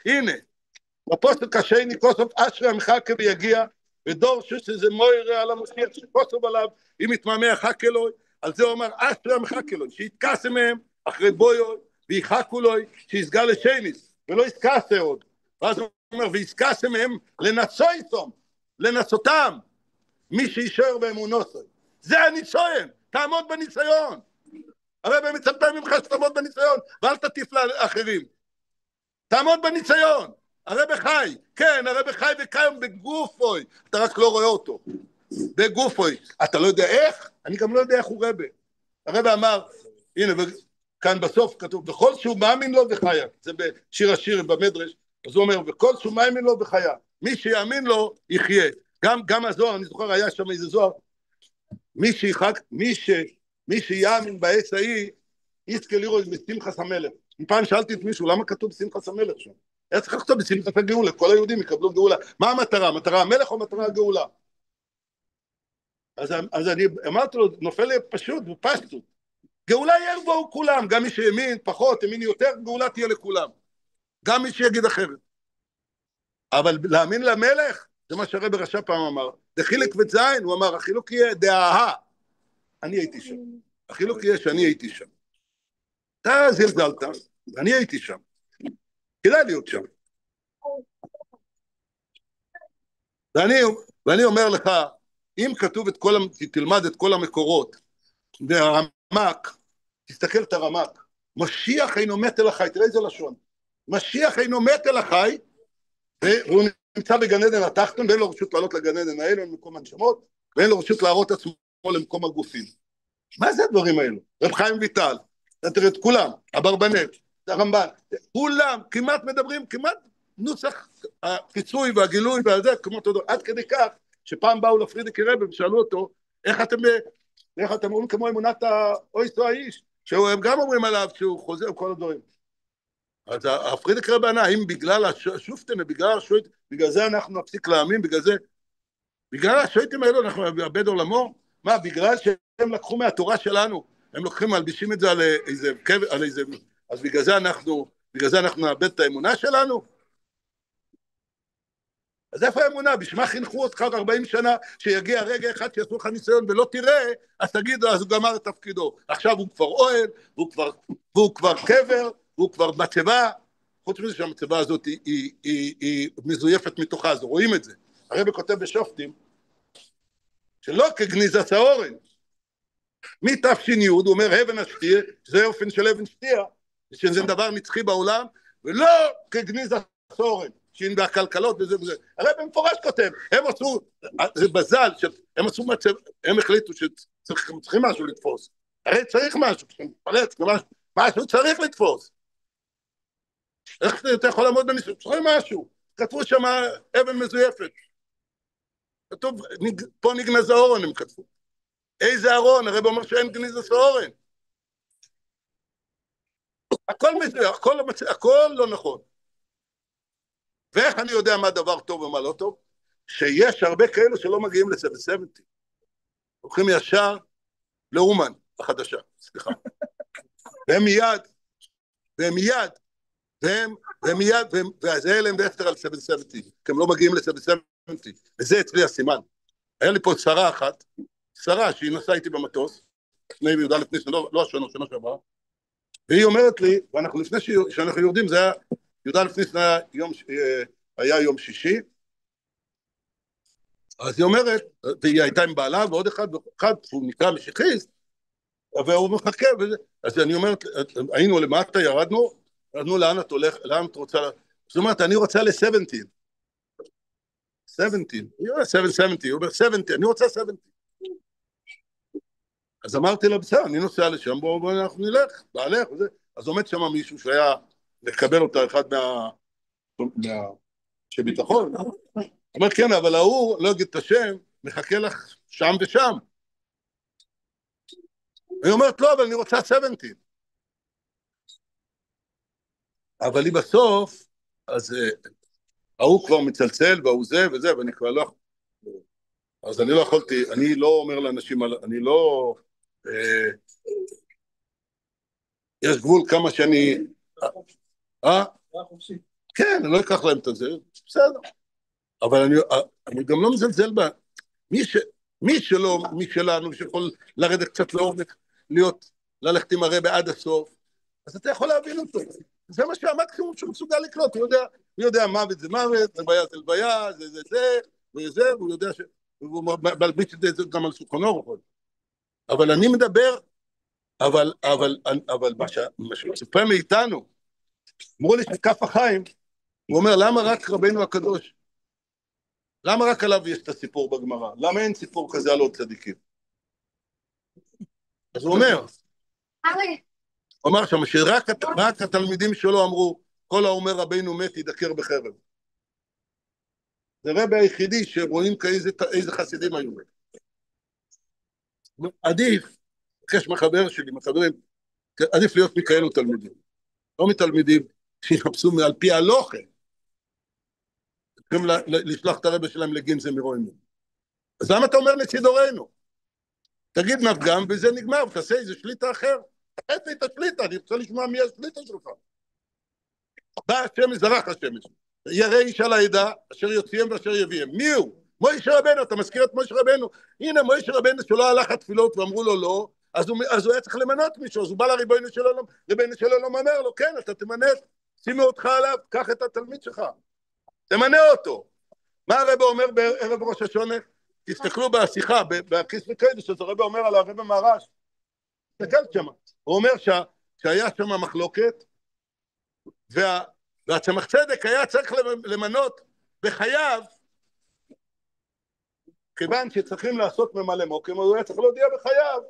הנה, בפוסק השני, כוסוף אשרי המחכה ויגיע, ודור שזה מוירה על המשיח שכוסוף עליו, אם יתממע חכה לו, על זה הוא אומר, אשרי המחכה לו, שיתכסה מהם אחרי בויו, ויחכו לו, שיסגר לשייניס, ולא יתכסה עוד. ואז הוא אומר, ויסכסה מהם לנצוי איתם, לנסותם, מי שישאר באמונוסו. זה הניסיון, תעמוד בניסיון. הרב מצפה ממך שתעמוד בניסיון, ואל תטיף לאחרים. תעמוד בניסיון. הרב חי, כן, הרב חי וקיים בגופוי, אתה רק לא רואה אותו. בגופוי. אתה לא יודע איך? אני גם לא יודע איך הוא רבי. הרב אמר, הנה, כאן בסוף כתוב, בכל שהוא מאמין לו וחיה. זה בשיר השירים במדרש. אז הוא אומר, וכל שהוא מאמין לו וחיה. מי שיאמין לו, יחיה. גם הזוהר, אני זוכר, היה שם איזה זוהר, מי שיאמין בעץ ההיא, יזכה לראות בשמחת המלך. פעם שאלתי את מישהו, למה כתוב בשמחת המלך שם? היה צריך לכתוב בשמחת הגאולה, כל היהודים יקבלו גאולה. מה המטרה? מטרה המלך או מטרה הגאולה? אז אני אמרתי לו, נופל לי פשוט, בפשטות. גאולה ירבו כולם, גם מי שימין פחות, ימין יותר, גאולה תהיה לכולם. גם מי שיגיד אחרת. אבל להאמין למלך, זה מה שהרבי רש"ב פעם אמר, דחילק וזין, הוא אמר, החילוק יהיה דאהה, אני הייתי שם, החילוק יהיה שאני הייתי שם. אתה זלזלת, אני הייתי שם, כדאי להיות שם. ואני אומר לך, אם כתוב תלמד את כל המקורות, והרמק, תסתכל את הרמק, משיח אינו מת אל החי, תראה איזה לשון, משיח אינו מת אל החי, והוא נמצא בגן עדן התחתון, ואין לו רשות לעלות לגן עדן האלה, למקום הנשמות, ואין לו רשות להראות עצמו למקום הגופים. מה זה הדברים האלו? רב חיים ויטל, תראה את כולם, אברבנאל, הרמב"ן, כולם כמעט מדברים, כמעט נוסח הפיצוי והגילוי והזה, כמו תודו, עד כדי כך, שפעם באו לפרידיקי רבי ושאלו אותו, איך אתם אומרים כמו אמונת האויסו האיש, שהם גם אומרים עליו שהוא חוזר כל הדברים. אז הפרידיקי רבי ענה, אם בגלל השופטים בגלל זה אנחנו נפסיק להאמין, בגלל השופטים האלו אנחנו נאבד עולמו, מה, בגלל שהם לקחו מהתורה שלנו, הם לוקחים, מלבישים את זה על איזה, אז בגלל זה אנחנו בגלל זה אנחנו נאבד את האמונה שלנו? אז איפה האמונה? בשביל מה חינכו אותך 40 שנה, שיגיע רגע אחד שיעשו לך ניסיון ולא תראה, אז תגיד לו, אז הוא גמר את תפקידו. עכשיו הוא כבר אוהל, והוא כבר קבר, והוא כבר מצבה. חוץ מזה שהמצבה הזאת היא מזויפת מתוכה, אז רואים את זה. הרב כותב בשופטים, שלא כגניזת האורן. מתש"י הוא אומר, אבן השתייה, זה אופן של אבן שתייה, שזה דבר נצחי בעולם, ולא כגניזת האורן. שין והכלכלות וזה וזה. הרי במפורש כותב, הם עשו, זה בזל, הם עשו מצב, הם החליטו שצריכים משהו לתפוס. הרי צריך משהו, כשמתפרץ, משהו צריך לתפוס. איך אתה יכול לעמוד בניסוי? צריך משהו. כתבו שם אבן מזויפת. כתוב, פה נגנז האורן הם כתבו. איזה ארון? הרי אומר שאין גניזת האורן. הכל מזויף, הכל לא נכון. ואיך אני יודע מה דבר טוב ומה לא טוב? שיש הרבה כאלו שלא מגיעים ל-770. הולכים ישר לאומן החדשה, סליחה. והם מיד, וזה היה להם דפטר על 770, כי הם לא מגיעים ל-770, וזה אצלי הסימן. היה לי פה שרה אחת, שרה שהיא נסעה איתי במטוס, לפני י"א ניסן, לא השנה, שנה שעברה, והיא אומרת לי, ואנחנו לפני שאנחנו יורדים, זה היה, י"א ניסן היה יום שישי, אז היא אומרת, והיא הייתה עם בעלה, ועוד אחד, הוא נקרא משיחיסט, והוא מחכה, אז אני אומרת, היינו למטה, ירדנו לאן את הולך, לאן את רוצה, זאת אומרת, אני רוצה ל-17, 17, היא אומרת 770, הוא אומר 70, אני רוצה 70. אז אמרתי לה, בסדר, אני נוסע לשם, בואו אנחנו נלך, בעלך, וזה. אז עומד שם מישהו שהיה לקבל אותה, אחד שביטחון. אומר, כן, אבל ההוא, לא אגיד את השם, מחכה לך שם ושם. היא אומרת, לא, אבל אני רוצה 70. אבל היא בסוף, אז ההוא כבר מצלצל, והוא זה וזה, ואני כבר לא... אז אני לא יכולתי, אני לא אומר לאנשים, אני לא... יש גבול כמה שאני... כן, אני לא אקח להם את זה, בסדר. אבל אני גם לא מזלזל בה. מי שלנו, שיכול לרדת קצת לעומק, ללכת עם הרבי עד הסוף, אז אתה יכול להבין אותו. זה מה שהמקסימום שהוא מסוגל לקלוט, הוא יודע מוות זה מוות, זה לוויה זה לוויה, וזה, והוא יודע והוא מלביש את זה גם על סוכנו, אבל אני מדבר, אבל מה שמצפה מאיתנו, אמרו לי שכף החיים, הוא אומר, למה רק רבינו הקדוש? למה רק עליו יש את הסיפור בגמרא? למה אין סיפור כזה על עוד צדיקים? אז הוא אומר שם שרק התלמידים שלו אמרו, כל האומר רבינו מת ידקר בחרב. זה רבי היחידי שרואים איזה חסידים היו. עדיף, חש מחברים, עדיף להיות מכאלו תלמידים. לא מתלמידים שיחפשו על פי הלוכה. צריכים לשלוח את הרבי שלהם לגינזה מרוימים. אז למה אתה אומר לצידורנו? תגיד נפגם וזה נגמר, ותעשה איזה שליטה אחר. תחת לי את השליטה, אני רוצה לשמוע מי השליטה שלך. בא השמש, זרח השמש. ירא איש על העדה, אשר יוציאם ואשר יביאם. מי הוא? מוישה רבנו, אתה מזכיר את מוישה רבנו. הנה מוישה רבנו שלא הלך התפילות ואמרו לו לא, אז הוא היה צריך למנות מישהו, אז הוא בא לריבונו שלו, ריבונו שלו לא אומר לו, כן, אתה תמנה, שימו אותך עליו, קח את התלמיד שלך. תמנה אותו. מה הרב אומר בערב ראש השונה? תסתכלו בשיחה, בכיס וקדש, אז הרב אומר על הרב מהר"ש. תסתכל שם. הוא אומר שהיה שם מחלוקת, והצמח צדק היה צריך למנות בחייו, כיוון שצריכים לעשות ממלא מוקם, הוא היה צריך להודיע בחייו.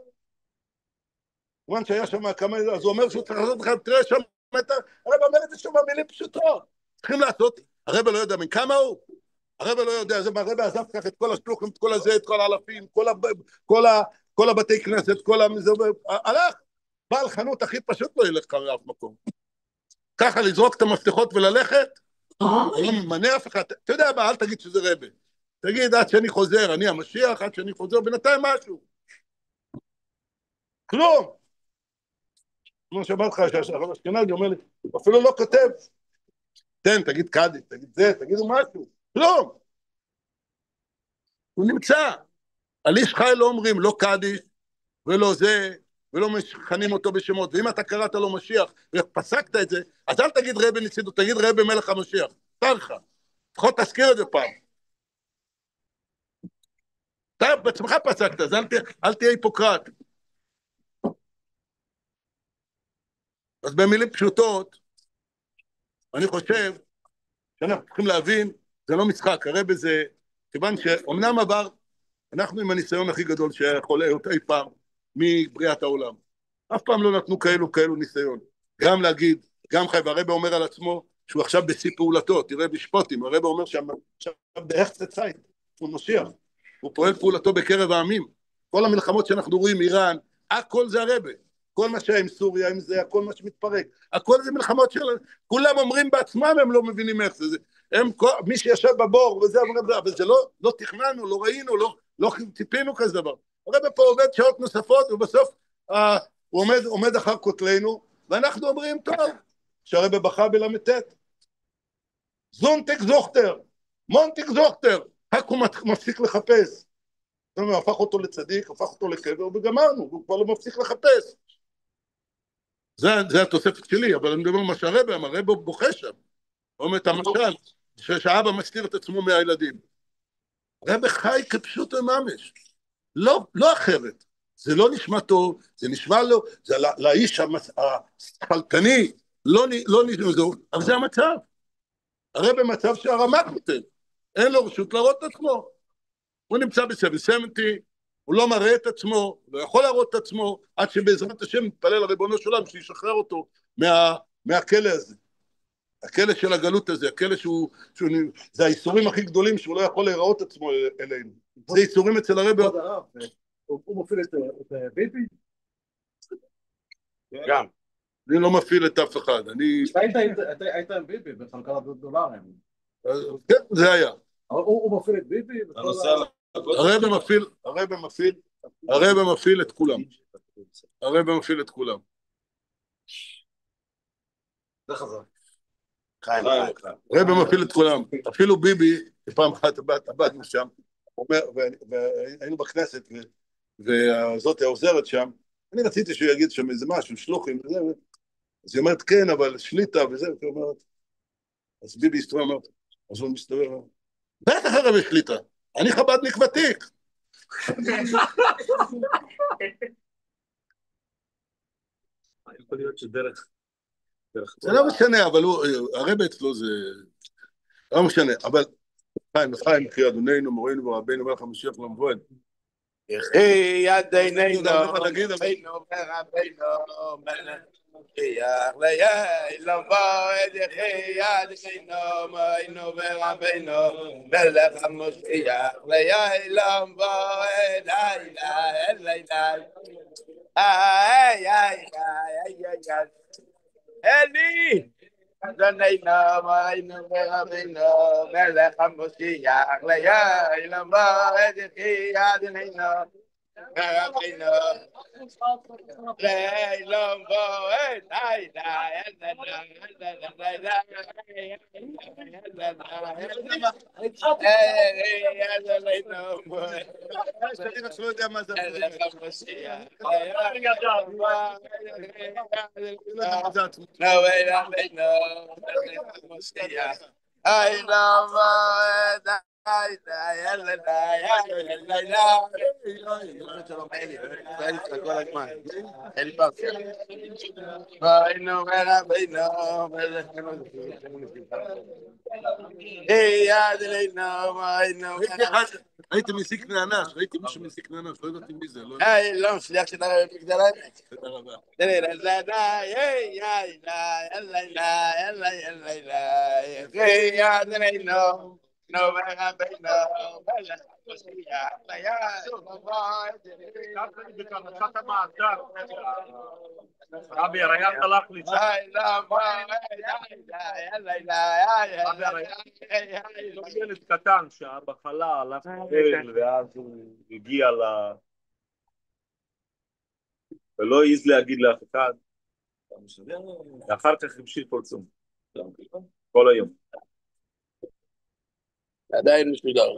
כיוון שהיה שם כמה, אז הוא אומר שהוא צריך לעשות לך, תראה שם, הרב אומר את זה שם במילים פשוטות. צריכים לעשות, הרב לא יודע מן כמה הוא, הרב לא יודע, הרב עזב כך את כל השלוחים, את כל הזה, את כל האלפים, כל הבתי כנסת, כל המזה, הלך, בעל חנות הכי פשוט לא ילך לאף מקום. ככה לזרוק את המפתחות וללכת, לא ממנה אף אחד, אתה יודע מה, אל תגיד שזה רבי, תגיד עד שאני חוזר, אני המשיח, עד שאני חוזר, בינתיים משהו. כלום. כמו שאמרתי לך, שהרב אשכנזי אומר לי, הוא אפילו לא כותב, תגיד קאדי, תגיד זה, תגידו משהו, כלום. הוא נמצא. על איש חי לא אומרים, לא קאדי, ולא זה, ולא מכנים אותו בשמות, ואם אתה קראת לו משיח, ופסקת את זה, אז אל תגיד רבי נצידות, תגיד רבי מלך המשיח, תרחה, לפחות תזכיר את זה פעם. אתה בעצמך פסקת, אז אל תהיה היפוקרט. אז במילים פשוטות, אני חושב שאנחנו צריכים להבין, זה לא משחק, הרבי זה, כיוון שאומנם עבר, אנחנו עם הניסיון הכי גדול שיכול להיות אי פעם, מבריאת העולם. אף פעם לא נתנו כאלו ניסיון. גם להגיד, גם חי, והרבי אומר על עצמו, שהוא עכשיו בשיא פעולתו, תראה בשפוטים, הרבי אומר שעכשיו באחצה צייט, הוא משיח, הוא פועל פעולתו בקרב העמים, כל המלחמות שאנחנו רואים, איראן, הכל זה הרבי, כל מה שהיה עם סוריה, עם זה, הכל מה שמתפרק, הכל זה מלחמות של, כולם אומרים בעצמם, הם לא מבינים איך זה, מי שישב בבור, וזה, אבל זה לא תכננו, לא ראינו, לא ציפינו כזה דבר, הרבי פה עובד שעות נוספות, ובסוף הוא עומד אחר כותלנו, ואנחנו אומרים, טוב, שהרבי בכה בלמתת, זונטיק זוכטר, מונטיק זוכטר, רק הוא מפסיק לחפש. זאת אומרת, הפך אותו לצדיק, הפך אותו לקבר, וגמרנו, הוא כבר לא מפסיק לחפש. זה התוספת שלי, אבל אני מדבר מה שהרבי אמר, הרבי בוכה שם. אומר את המשל, שהאבא מסתיר את עצמו מהילדים. הרבי חי כפשוט ממש. לא אחרת. זה לא נשמע טוב, זה נשמע לו, זה לאיש החלקני, לא נשמע טוב, אבל זה המצב. הרי במצב שהרמ"ק נותן, אין לו רשות להראות את עצמו. הוא נמצא ב-770, הוא לא מראה את עצמו, הוא לא יכול להראות את עצמו, עד שבעזרת השם מתפלל לריבונו של עולם, שישחרר אותו מהכלא הזה. הכלא של הגלות הזה, הכלא זה האיסורים הכי גדולים, שהוא לא יכול להיראות את עצמו אלינו. זה איסורים אצל הרב. הוא מפעיל את ביבי? גם. אני לא מפעיל את אף אחד. היית עם ביבי בחלקת דולרים. כן, זה היה. הוא מפעיל את ביבי? הרב מפעיל את כולם. הרב מפעיל את כולם. זה חזר. הרב מפעיל את כולם. אפילו ביבי, פעם אחת עבדנו שם, והיינו בכנסת, וזאת העוזרת שם, אני רציתי שהוא יגיד שם איזה משהו, שלוחים וזה, אז היא אומרת כן, אבל שליטה וזה, והיא אומרת, אז ביבי הסתובב, אמרת, אז הוא מסתובב, בטח הרב שליטה, אני חב"דניק ותיק. יכול להיות שדרך... זה לא משנה, אבל הרב אצלו זה... לא משנה, אבל חיים, יחי אדוננו, מורנו ורבנו, מלך המשיח למבואה. יחי ידינו, תגיד, רבינו ורבינו, מלך המשיח לבוא את יחי ידינו, מורנו ורבינו, מלך המשיח לבוא את אלי אדוננו, מורנו ורבינו, מלך המשיח לבוא את יחי ידינו רבינו לילה בועט לא יודע מה זה הייתי מסיק נענש, ראיתי מישהו מסיק נענש, לא ידעתי מי זה, לא, שליח של הרב מגדל האמת. תודה רבה. רבי, הרי הלך לי ילד קטן שהיה בחלה, הלך ואז הוא הגיע ולא העז להגיד לאף אחד, ואחר כך המשיך כל צום. כל היום. עדיין מסודר.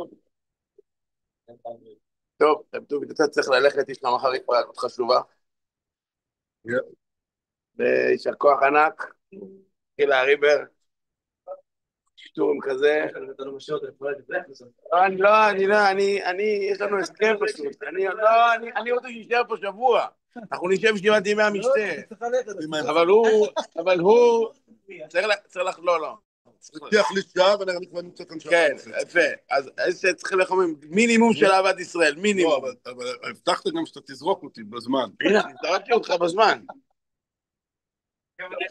טוב, טוב, אתה צריך ללכת, יש לך מחר התפעלות חשובה. ויישר כוח ענק, גילה ריבר, שטורם כזה. יש לנו הסכם פשוט. אני רוצה שישאר פה שבוע. אנחנו נשב שבעת ימי המשתה. אבל הוא, צריך לך, לא. תבטיח לי שעה ואני כבר נמצא כאן שעה. כן, יפה. אז צריך לחומם מינימום של אהבת ישראל, מינימום. לא, אבל הבטחת גם שאתה תזרוק אותי בזמן. הנה, אני זרקתי אותך בזמן.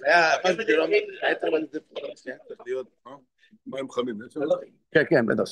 היה צריך להיות. מים חמים. כן, בטח.